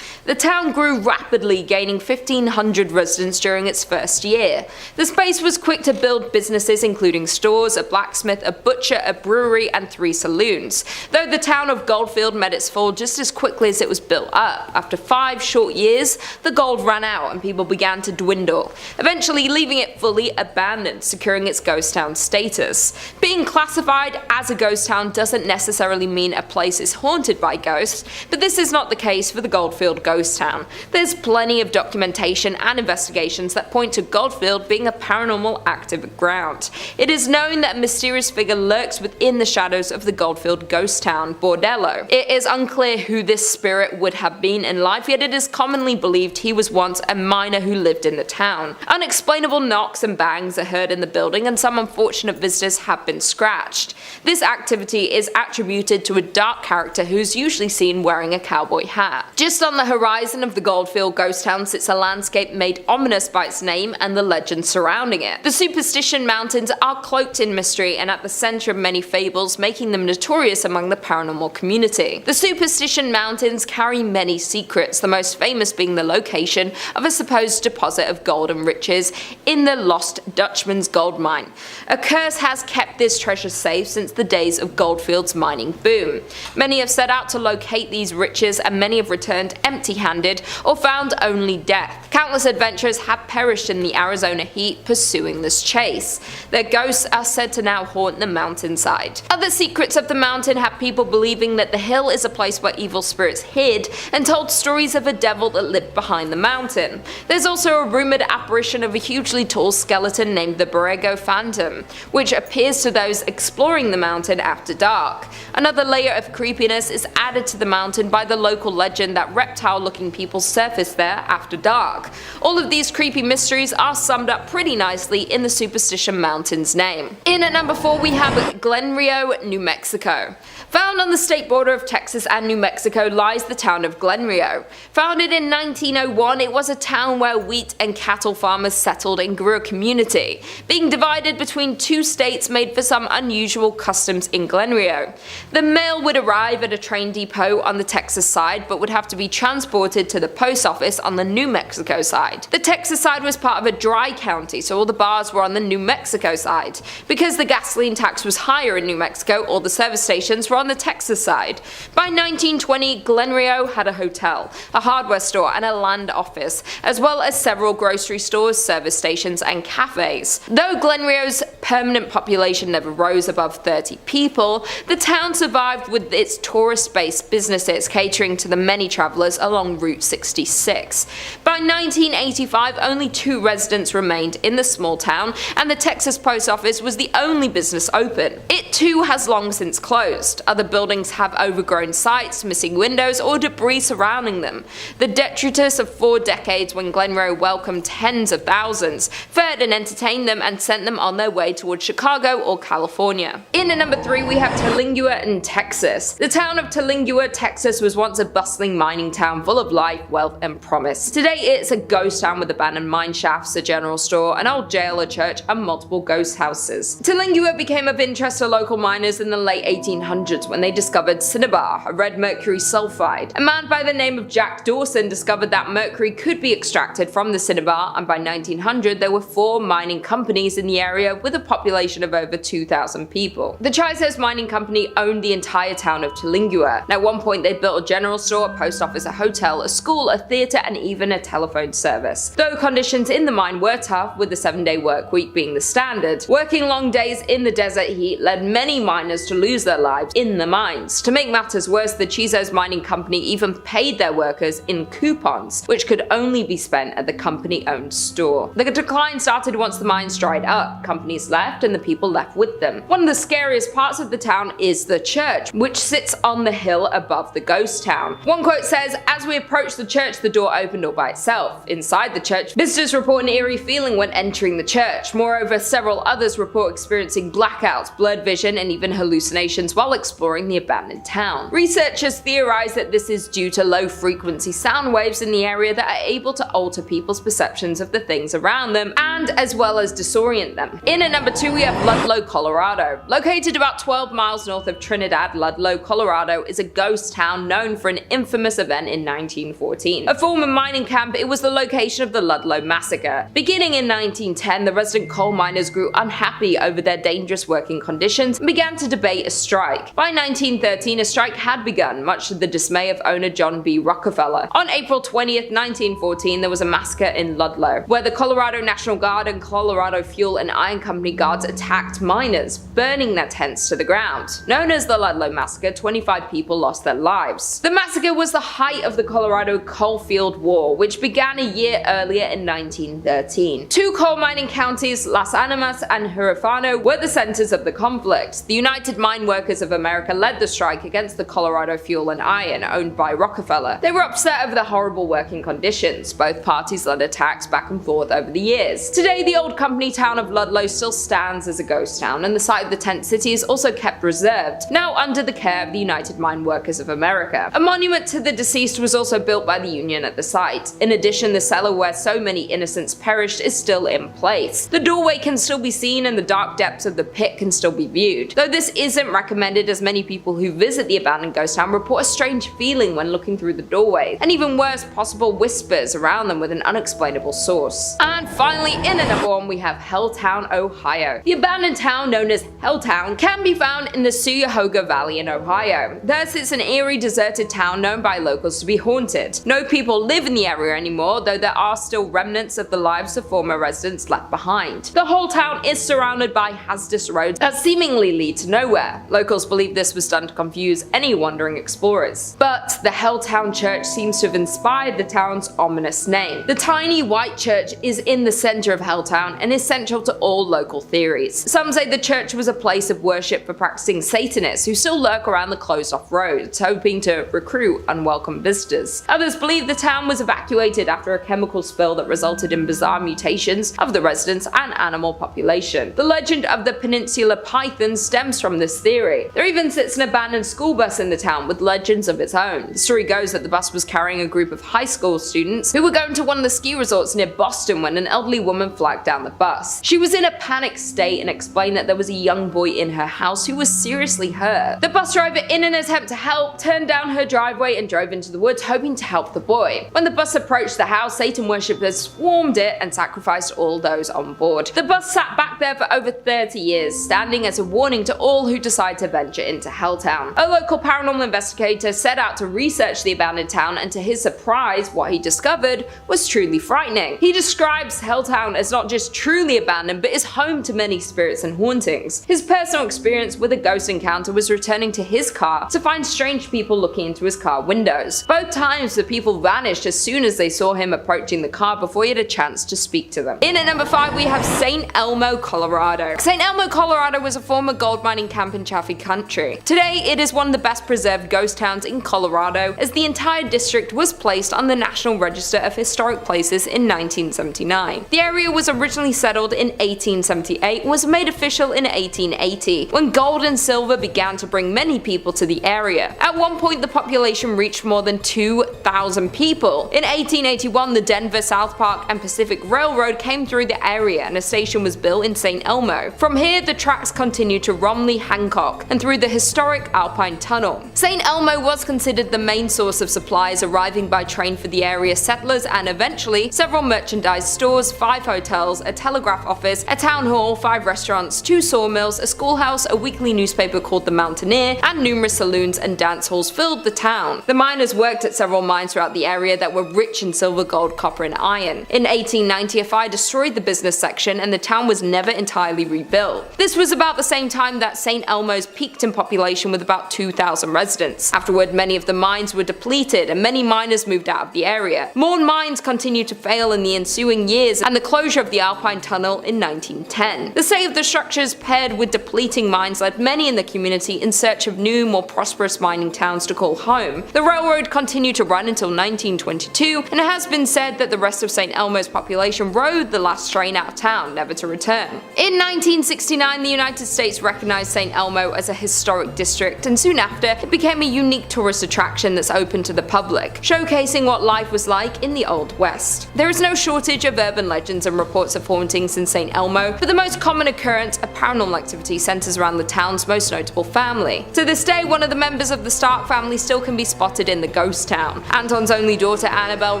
The town grew rapidly, gaining 1,500 residents during its first year. The space was quick to build businesses including stores, a blacksmith, a butcher, a brewery, and 3 saloons. Though the town of Goldfield met its fall just as quickly as it was built up. After 5 short years, the gold ran out and people began to dwindle, eventually leaving it fully abandoned, securing its ghost town status. Being classified as a ghost town doesn't necessarily mean a place is haunted by ghosts, but this is not the case for the Goldfield ghost town. There's plenty of documentation and investigations that point to Goldfield being a paranormal active ground. It is known that a mysterious figure lurks within the shadows of the Goldfield ghost town bordello. It is unclear who this spirit would have been in life, yet it is commonly believed he was once a miner who lived in the town. Unexplainable knocks and bangs are heard in the building, and some unfortunate visitors have been scratched. This activity is attributed to a dark character who's usually seen wearing a cowboy hat. Just on the horizon of the Goldfield ghost town sits a landscape made ominous by its name and the legend surrounding it. The Superstition Mountains are cloaked in mystery and at the center of many fables, making them notorious among the paranormal community. The Superstition Mountains carry many secrets, the most famous being the location of a supposed deposit of gold and riches in the Lost Dutchman's gold mine. A curse has kept this treasure safe since the days of Goldfield's mining boom. Many have set out to locate these riches, and many have returned empty-handed or found only death. Countless adventurers have perished in the Arizona heat pursuing this chase. Their ghosts are said to now haunt the mountainside. Other secrets of the mountain have people believing that the hill is a place where evil spirits hid and told stories of a devil that lived behind the mountain. There's also a rumored apparition of a hugely tall skeleton named the Borrego Phantom, which appears to those exploring the mountain after dark. Another layer of creepiness is added to the mountain by the local legend that reptile-looking people surface there after dark. All of these creepy mysteries are summed up pretty nicely in the Superstition Mountains name. In at number 4 we have Glen Rio, New Mexico. Found on the state border of Texas and New Mexico lies the town of Glen Rio. Founded in 1901, it was a town where wheat and cattle farmers settled and grew a community. Being divided between 2 states made for some unusual customs in Glen Rio. The mail would arrive at a train depot on the Texas side, but would have to be transported to the post office on the New Mexico Mexico side. The Texas side was part of a dry county, so all the bars were on the New Mexico side. Because the gasoline tax was higher in New Mexico, all the service stations were on the Texas side. By 1920, Glen Rio had a hotel, a hardware store, and a land office, as well as several grocery stores, service stations, and cafes. Though Glen Rio's permanent population never rose above 30 people, the town survived with its tourist-based businesses catering to the many travelers along Route 66. By 1985, only 2 residents remained in the small town, and the Texas Post Office was the only business open. It too has long since closed. Other buildings have overgrown sites, missing windows, or debris surrounding them. The detritus of 4 decades when Glen Rio welcomed tens of thousands, fed and entertained them, and sent them on their way towards Chicago or California. In at number 3, we have Tulingua in Texas. The town of Tulingua, Texas was once a bustling mining town full of life, wealth, and promise. Today it's a ghost town with abandoned mine shafts, a general store, an old jail, a church, and multiple ghost houses. Tulingua became of interest to local miners in the late 1800s when they discovered cinnabar, a red mercury sulfide. A man by the name of Jack Dawson discovered that mercury could be extracted from the cinnabar, and by 1900 there were 4 mining companies in the area with a population of over 2,000 people. The Chisos Mining Company owned the entire town of Tulingua. At one point they built a general store, a post office, a hotel, a school, a theatre, and even a telephone service. Though conditions in the mine were tough, with the 7-day work week being the standard, working long days in the desert heat led many miners to lose their lives in the mines. To make matters worse, the Chisos Mining Company even paid their workers in coupons, which could only be spent at the company-owned store. The decline started once the mines dried up. Companies left and the people left with them. One of the scariest parts of the town is the church, which sits on the hill above the ghost town. One quote says, "As we approached the church, the door opened all by itself. Inside the church, visitors report an eerie feeling when entering the church. Moreover, several others report experiencing blackouts, blurred vision, and even hallucinations while exploring the abandoned town." Researchers theorize that this is due to low-frequency sound waves in the area that are able to alter people's perceptions of the things around them, and as well as disorient them. In at number 2, we have Ludlow, Colorado. Located about 12 miles north of Trinidad, Ludlow, Colorado is a ghost town known for an infamous event in 1914. A former mining camp, it was the location of the Ludlow massacre. Beginning in 1910, the resident coal miners grew unhappy over their dangerous working conditions and began to debate a strike. By 1913, a strike had begun, much to the dismay of owner John B. Rockefeller. On April 20th, 1914, there was a massacre in Ludlow, where the Colorado National Guard and Colorado Fuel and Iron Company guards attacked miners, burning their tents to the ground. Known as the Ludlow Massacre, 25 people lost their lives. The massacre was the height of the Colorado Coalfield War, which began a year earlier in 1913. 2 coal mining counties, Las Animas and Huerfano, were the centers of the conflict. The United Mine Workers of America led the strike against the Colorado Fuel and Iron, owned by Rockefeller. They were upset over the horrible working conditions. Both parties led attacks back and forth over the years. Today, the old company town of Ludlow still stands as a ghost town, and the site of the tent city is also kept preserved, now under the care of the United Mine Workers of America. A monument to the deceased was also built by the Union at the site. In addition, the cellar where so many innocents perished is still in place. The doorway can still be seen and the dark depths of the pit can still be viewed, though this isn't recommended as many people who visit the abandoned ghost town report a strange feeling when looking through the doorway, and even worse, possible whispers around them with an unexplainable source. And finally, in at number 1, we have Helltown, Ohio. The abandoned town known as Helltown can be found in the Cuyahoga Valley in Ohio. There sits an eerie, deserted town known by locals to be haunted. No people live in the area anymore, though there are still remnants of the lives of former residents left behind. The whole town is surrounded by hazardous roads that seemingly lead to nowhere. Locals believe this was done to confuse any wandering explorers. But the Helltown Church seems to have inspired the town's ominous name. The tiny white church is in the center of Helltown and is central to all local theories. Some say the church was a place of worship for practicing Satanists who still lurk around the closed-off roads, hoping to recruit unwelcome visitors. Others believe the town was evacuated after a chemical spill that resulted in bizarre mutations of the residents and animal population. The legend of the Peninsula Python stems from this theory. There even sits an abandoned school bus in the town with legends of its own. The story goes that the bus was carrying a group of high school students who were going to one of the ski resorts near Boston when an elderly woman flagged down the bus. She was in a panicked state and explained that there was a young boy in her house who was seriously hurt. The bus driver, in an attempt to help, turned down her driveway and drove into the woods, hoping to help the boy. When the bus approached the the house, Satan worshippers swarmed it and sacrificed all those on board. The bus sat back there for over 30 years, standing as a warning to all who decide to venture into Helltown. A local paranormal investigator set out to research the abandoned town, and to his surprise, what he discovered was truly frightening. He describes Helltown as not just truly abandoned, but is home to many spirits and hauntings. His personal experience with a ghost encounter was returning to his car to find strange people looking into his car windows. Both times the people vanished as soon as they saw him approaching the car before he had a chance to speak to them. In at number 5 we have St. Elmo, Colorado. St. Elmo, Colorado was a former gold mining camp in Chaffee Country. Today it is one of the best preserved ghost towns in Colorado, as the entire district was placed on the National Register of Historic Places in 1979. The area was originally settled in 1878 and was made official in 1880, when gold and silver began to bring many people to the area. At one point the population reached more than 2,000 people. In 1881 the Denver, South Park and Pacific Railroad came through the area and a station was built in St. Elmo. From here the tracks continued to Romley, Hancock and through the historic Alpine Tunnel. St. Elmo was considered the main source of supplies arriving by train for the area settlers, and eventually several merchandise stores, 5 hotels, a telegraph office, a town hall, 5 restaurants, 2 sawmills, a schoolhouse, a weekly newspaper called The Mountaineer, and numerous saloons and dance halls filled the town. The miners worked at several mines throughout the area that were rich in silver, gold, copper and iron. In 1890 a fire destroyed the business section and the town was never entirely rebuilt. This was about the same time that St. Elmo's peaked in population with about 2,000 residents. Afterward many of the mines were depleted and many miners moved out of the area. More mines continued to fail in the ensuing years, and the closure of the Alpine Tunnel in 1910. The state of the structures paired with depleting mines led many in the community in search of new, more prosperous mining towns to call home. The railroad continued to run until 1922, and it has been said that the rest of St. Elmo's population rode the last train out of town, never to return. In 1969 the United States recognized St. Elmo as a historic district, and soon after it became a unique tourist attraction that's open to the public, showcasing what life was like in the Old West. There is no shortage of urban legends and reports of hauntings in St. Elmo, but the most common occurrence of paranormal activity centers around the town's most notable family. To this day, one of the members of the Stark family still can be spotted in the ghost town. Anton's only daughter Annabelle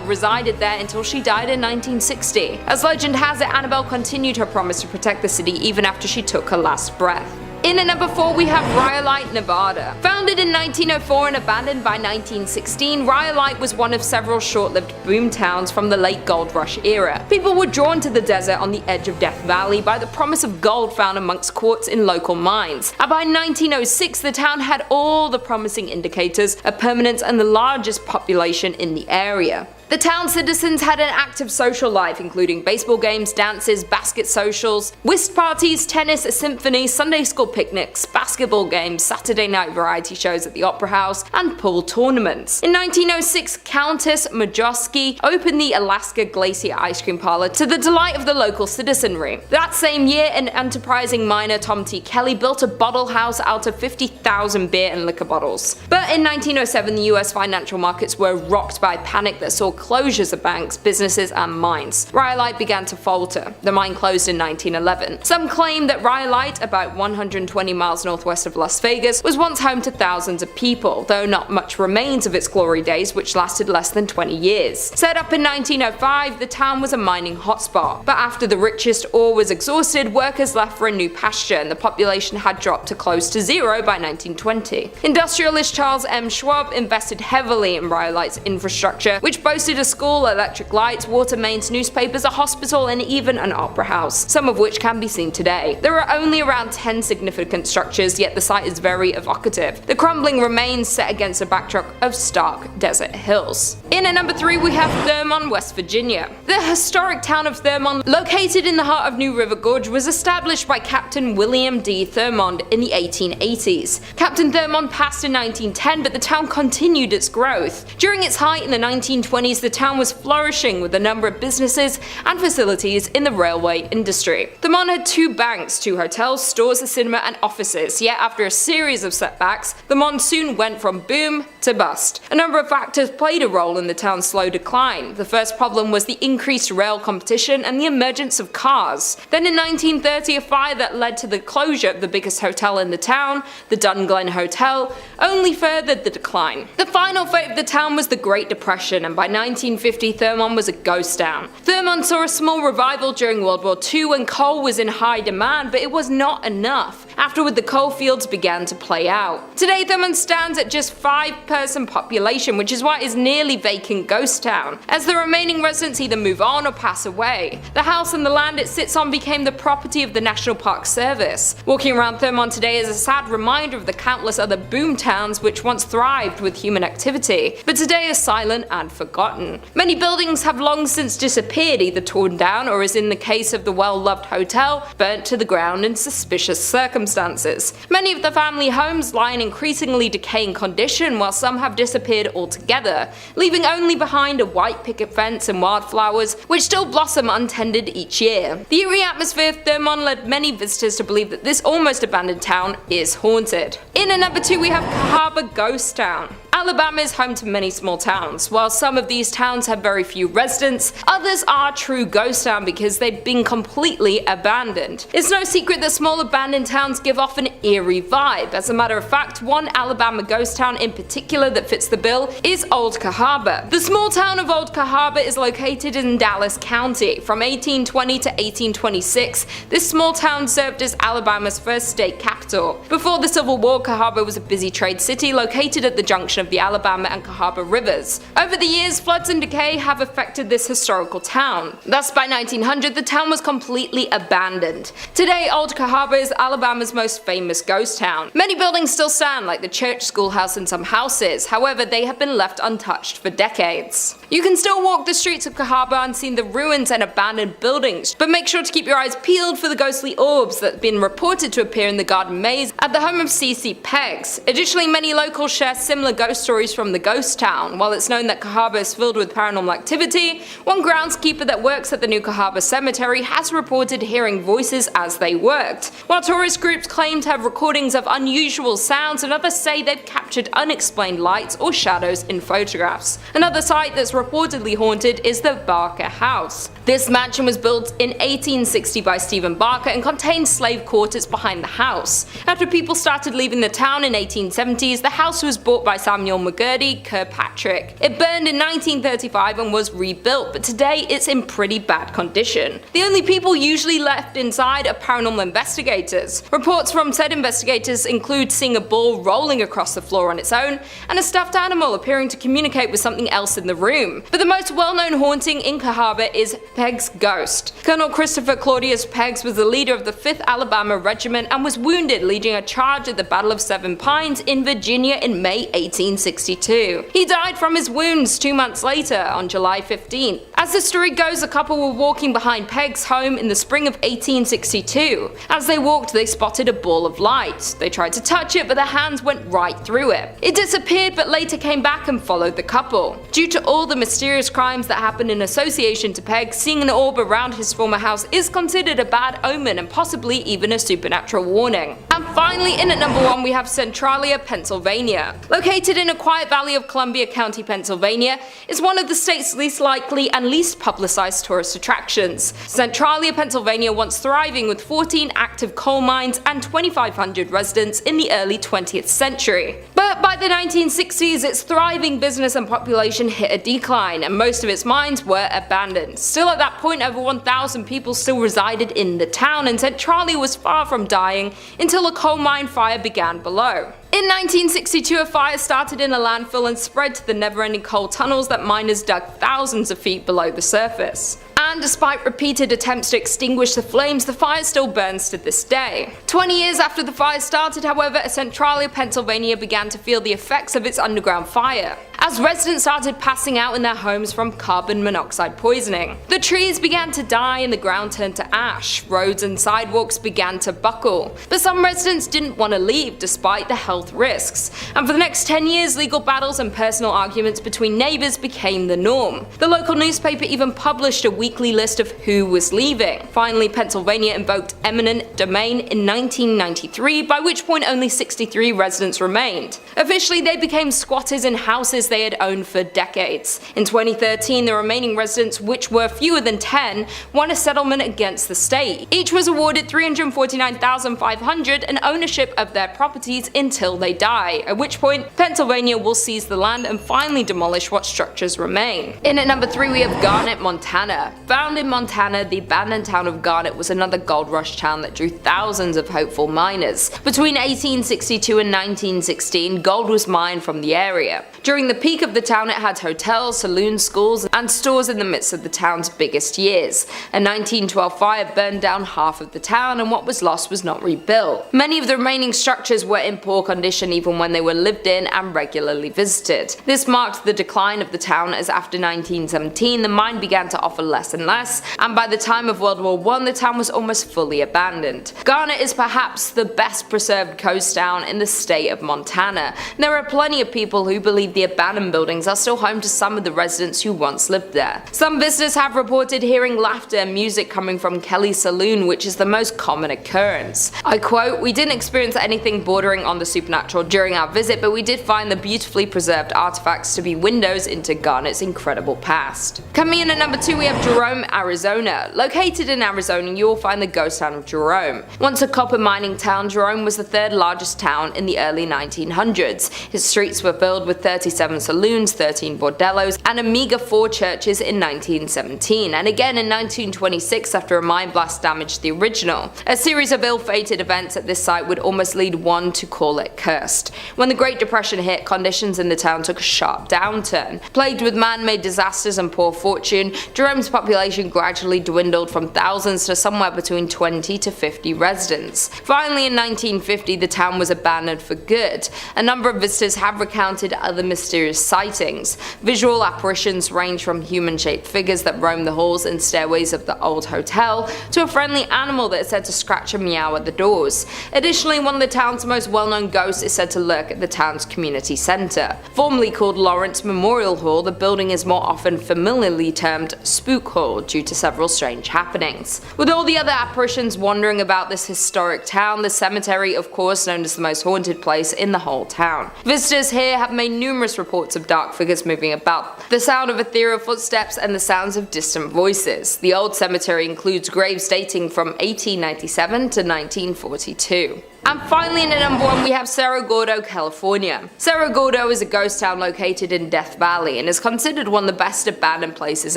resided there until she died in 1960. As legend has it, Annabelle continued her promise to protect the city even after she took her last breath. In at number 4 we have Rhyolite, Nevada. Founded in 1904 and abandoned by 1916, Rhyolite was one of several short-lived boom towns from the late gold rush era. People were drawn to the desert on the edge of Death Valley by the promise of gold found amongst quartz in local mines. And by 1906 the town had all the promising indicators of permanence and the largest population in the area. The town's citizens had an active social life, including baseball games, dances, basket socials, whist parties, tennis, a symphony, Sunday school picnics, basketball games, Saturday night variety shows at the Opera House, and pool tournaments. In 1906, Countess Majowski opened the Alaska Glacier Ice Cream Parlor to the delight of the local citizenry. That same year, an enterprising miner, Tom T. Kelly, built a bottle house out of 50,000 beer and liquor bottles. But in 1907, the US financial markets were rocked by panic that saw closures of banks, businesses and mines. Rhyolite began to falter. The mine closed in 1911. Some claim that Rhyolite, about 120 miles northwest of Las Vegas, was once home to thousands of people, though not much remains of its glory days, which lasted less than 20 years. Set up in 1905, the town was a mining hotspot, but after the richest ore was exhausted, workers left for a new pasture and the population had dropped to close to zero by 1920. Industrialist Charles M. Schwab invested heavily in Rhyolite's infrastructure, which boasted a school, electric lights, water mains, newspapers, a hospital and even an opera house, some of which can be seen today. There are only around 10 significant structures, yet the site is very evocative. The crumbling remains set against a backdrop of stark desert hills. In at number 3 we have Thurmond, West Virginia. The historic town of Thurmond, located in the heart of New River Gorge, was established by Captain William D. Thurmond in the 1880s. Captain Thurmond passed in 1910, but the town continued its growth. During its height in the 1920s, the town was flourishing with a number of businesses and facilities in the railway industry. Thurmond had 2 banks, 2 hotels, stores, a cinema and offices, yet after a series of setbacks, Thurmond soon went from boom to bust. A number of factors played a role in the town's slow decline. The first problem was the increased rail competition and the emergence of cars. Then in 1930, a fire that led to the closure of the biggest hotel in the town, the Dunglen Hotel, only furthered the decline. The final fate of the town was the Great Depression, and by 1950, Thurmont was a ghost town. Thurmont saw a small revival during World War II when coal was in high demand, but it was not enough. Afterward, the coal fields began to play out. Today, Thurmont stands at just 5-person population, which is why it is nearly vacant ghost town, as the remaining residents either move on or pass away. The house and the land it sits on became the property of the National Park Service. Walking around Thurmont today is a sad reminder of the countless other boom towns which once thrived with human activity, but today are silent and forgotten. Many buildings have long since disappeared, either torn down or, as in the case of the well-loved hotel, burnt to the ground in suspicious circumstances. Many of the family homes lie in increasingly decaying condition, while some have disappeared altogether, leaving only behind a white picket fence and wildflowers which still blossom untended each year. The eerie atmosphere of Thurmont led many visitors to believe that this almost abandoned town is haunted. In at number 2 we have Cahaba Ghost Town. Alabama is home to many small towns. While some of these towns have very few residents, others are true ghost town because they've been completely abandoned. It's no secret that small abandoned towns give off an eerie vibe. As a matter of fact, one Alabama ghost town in particular that fits the bill is Old Cahaba. The small town of Old Cahaba is located in Dallas County. From 1820 to 1826, this small town served as Alabama's first state capital. Before the Civil War, Cahaba was a busy trade city located at the junction of the Alabama and Cahaba rivers. Over the years, floods and decay have affected this historical town. Thus, by 1900, the town was completely abandoned. Today, Old Cahaba is Alabama's most famous ghost town. Many buildings still stand, like the church, schoolhouse, and some houses. However, they have been left untouched for decades. You can still walk the streets of Cahaba and see the ruins and abandoned buildings, but make sure to keep your eyes peeled for the ghostly orbs that have been reported to appear in the garden maze at the home of C.C. Peggs. Additionally, many locals share similar ghost stories from the ghost town. While it's known that Cahaba is filled with paranormal activity, one groundskeeper that works at the new Cahaba cemetery has reported hearing voices as they worked. While tourist groups claim to have recordings of unusual sounds, and others say they've captured unexplained lights or shadows in photographs. Another site that's reportedly haunted is the Barker House. This mansion was built in 1860 by Stephen Barker and contained slave quarters behind the house. After people started leaving the town in 1870s, the house was bought by Samuel McGurdy Kirkpatrick. It burned in 1935 and was rebuilt, but today it's in pretty bad condition. The only people usually left inside are paranormal investigators. Reports from said investigators include seeing a ball rolling across the floor on its own, and a stuffed animal appearing to communicate with something else in the room. But the most well-known haunting in Cahaba is Peggs' ghost. Colonel Christopher Claudius Peggs was the leader of the 5th Alabama Regiment and was wounded leading a charge at the Battle of Seven Pines in Virginia in May 1862. He died from his wounds 2 months later, on July 15th. As the story goes, a couple were walking behind Peggs' home in the spring of 1862. As they walked, they spotted a ball of light. They tried to touch it, but their hands went right through it. It disappeared, but later came back and followed the couple. Due to all the mysterious crimes that happened in association to Peggs, seeing an orb around his former house is considered a bad omen and possibly even a supernatural warning. And finally, in at number 1 we have Centralia, Pennsylvania. Located in a quiet valley of Columbia County, Pennsylvania, is one of the state's least likely and least publicized tourist attractions. Centralia, Pennsylvania, once thriving with 14 active coal mines and 2,500 residents in the early 20th century. But by the 1960s, its thriving business and population hit a decline, and most of its mines were abandoned. Still at that point, over 1,000 people still resided in the town, and Centralia was far from dying until a coal mine fire began below. In 1962, a fire started in a landfill and spread to the never-ending coal tunnels that miners dug thousands of feet below the surface. And despite repeated attempts to extinguish the flames, the fire still burns to this day. 20 years after the fire started, however, Centralia, Pennsylvania began to feel the effects of its underground fire, as residents started passing out in their homes from carbon monoxide poisoning. The trees began to die and the ground turned to ash. Roads and sidewalks began to buckle. But some residents didn't want to leave despite the health risks. And for the next 10 years, legal battles and personal arguments between neighbors became the norm. The local newspaper even published a weekly list of who was leaving. Finally, Pennsylvania invoked eminent domain in 1993, by which point only 63 residents remained. Officially, they became squatters in houses they had owned for decades. In 2013, the remaining residents, which were fewer than 10, won a settlement against the state. Each was awarded $349,500 and ownership of their properties until they die, at which point Pennsylvania will seize the land and finally demolish what structures remain. In at number 3 we have Garnet, Montana. Found in Montana, the abandoned town of Garnet was another gold rush town that drew thousands of hopeful miners. Between 1862 and 1916, gold was mined from the area. During the peak of the town, it had hotels, saloons, schools, and stores in the midst of the town's biggest years. A 1912 fire burned down half of the town, and what was lost was not rebuilt. Many of the remaining structures were in poor condition even when they were lived in and regularly visited. This marked the decline of the town, as after 1917 the mine began to offer less and less, and by the time of World War I the town was almost fully abandoned. Garnet is perhaps the best preserved coast town in the state of Montana. There are plenty of people who believe the abandoned buildings are still home to some of the residents who once lived there. Some visitors have reported hearing laughter and music coming from Kelly's Saloon, which is the most common occurrence. I quote, "We didn't experience anything bordering on the supernatural during our visit, but we did find the beautifully preserved artifacts to be windows into Garnet's incredible past." Coming in at number 2 we have Jerome, Arizona. Located in Arizona, you will find the ghost town of Jerome. Once a copper mining town, Jerome was the third largest town in the early 1900s. His streets were filled with 37 saloons, 13 bordellos, and a meager 4 churches in 1917, and again in 1926 after a mine blast damaged the original. A series of ill-fated events at this site would almost lead one to call it cursed. When the Great Depression hit, conditions in the town took a sharp downturn. Plagued with man-made disasters and poor fortune, Jerome's population gradually dwindled from thousands to somewhere between 20 to 50 residents. Finally in 1950 the town was abandoned for good. A number of visitors have recounted other mysterious sightings. Visual apparitions range from human-shaped figures that roam the halls and stairways of the old hotel to a friendly animal that is said to scratch and meow at the doors. Additionally, one of the town's most well-known ghosts is said to lurk at the town's community center. Formerly called Lawrence Memorial Hall, the building is more often familiarly termed Spook Hall due to several strange happenings. With all the other apparitions wandering about this historic town, the cemetery, of course, known as the most haunted place in the whole town. Visitors here have made numerous reports of dark figures moving about, the sound of ethereal footsteps, and the sounds of distant voices. The old cemetery includes graves dating from 1897 to 1942. And finally in at number 1 we have Cerro Gordo, California. Cerro Gordo is a ghost town located in Death Valley and is considered one of the best abandoned places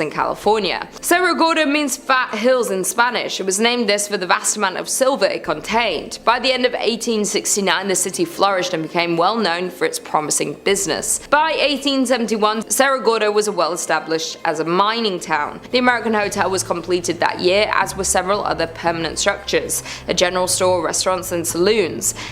in California. Cerro Gordo means fat hills in Spanish. It was named this for the vast amount of silver it contained. By the end of 1869 the city flourished and became well known for its promising business. By 1871 Cerro Gordo was well established as a mining town. The American Hotel was completed that year, as were several other permanent structures, a general store, restaurants and saloons.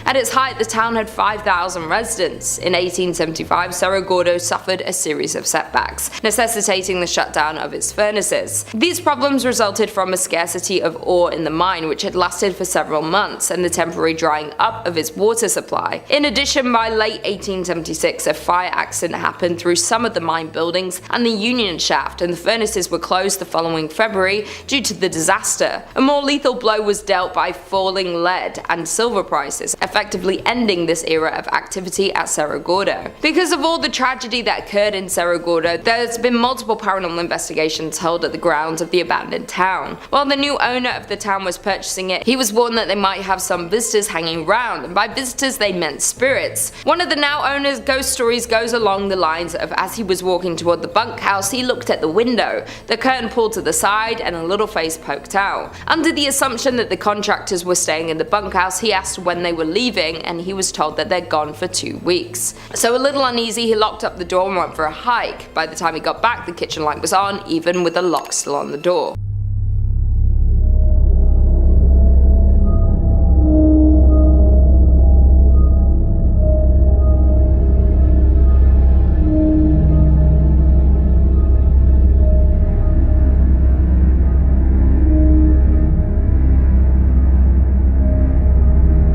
At its height, the town had 5,000 residents. In 1875, Cerro Gordo suffered a series of setbacks, necessitating the shutdown of its furnaces. These problems resulted from a scarcity of ore in the mine, which had lasted for several months, and the temporary drying up of its water supply. In addition, by late 1876, a fire accident happened through some of the mine buildings and the union shaft, and the furnaces were closed the following February due to the disaster. A more lethal blow was dealt by falling lead and silver prices, effectively ending this era of activity at Cerro Gordo. Because of all the tragedy that occurred in Cerro Gordo, there's been multiple paranormal investigations held at the grounds of the abandoned town. While the new owner of the town was purchasing it, he was warned that they might have some visitors hanging around, and by visitors they meant spirits. One of the now owner's ghost stories goes along the lines of, as he was walking toward the bunkhouse, he looked at the window, the curtain pulled to the side and a little face poked out. Under the assumption that the contractors were staying in the bunkhouse, he asked when they were leaving, and he was told that they're gone for 2 weeks. So a little uneasy, he locked up the door and went for a hike. By the time he got back, the kitchen light was on, even with the lock still on the door.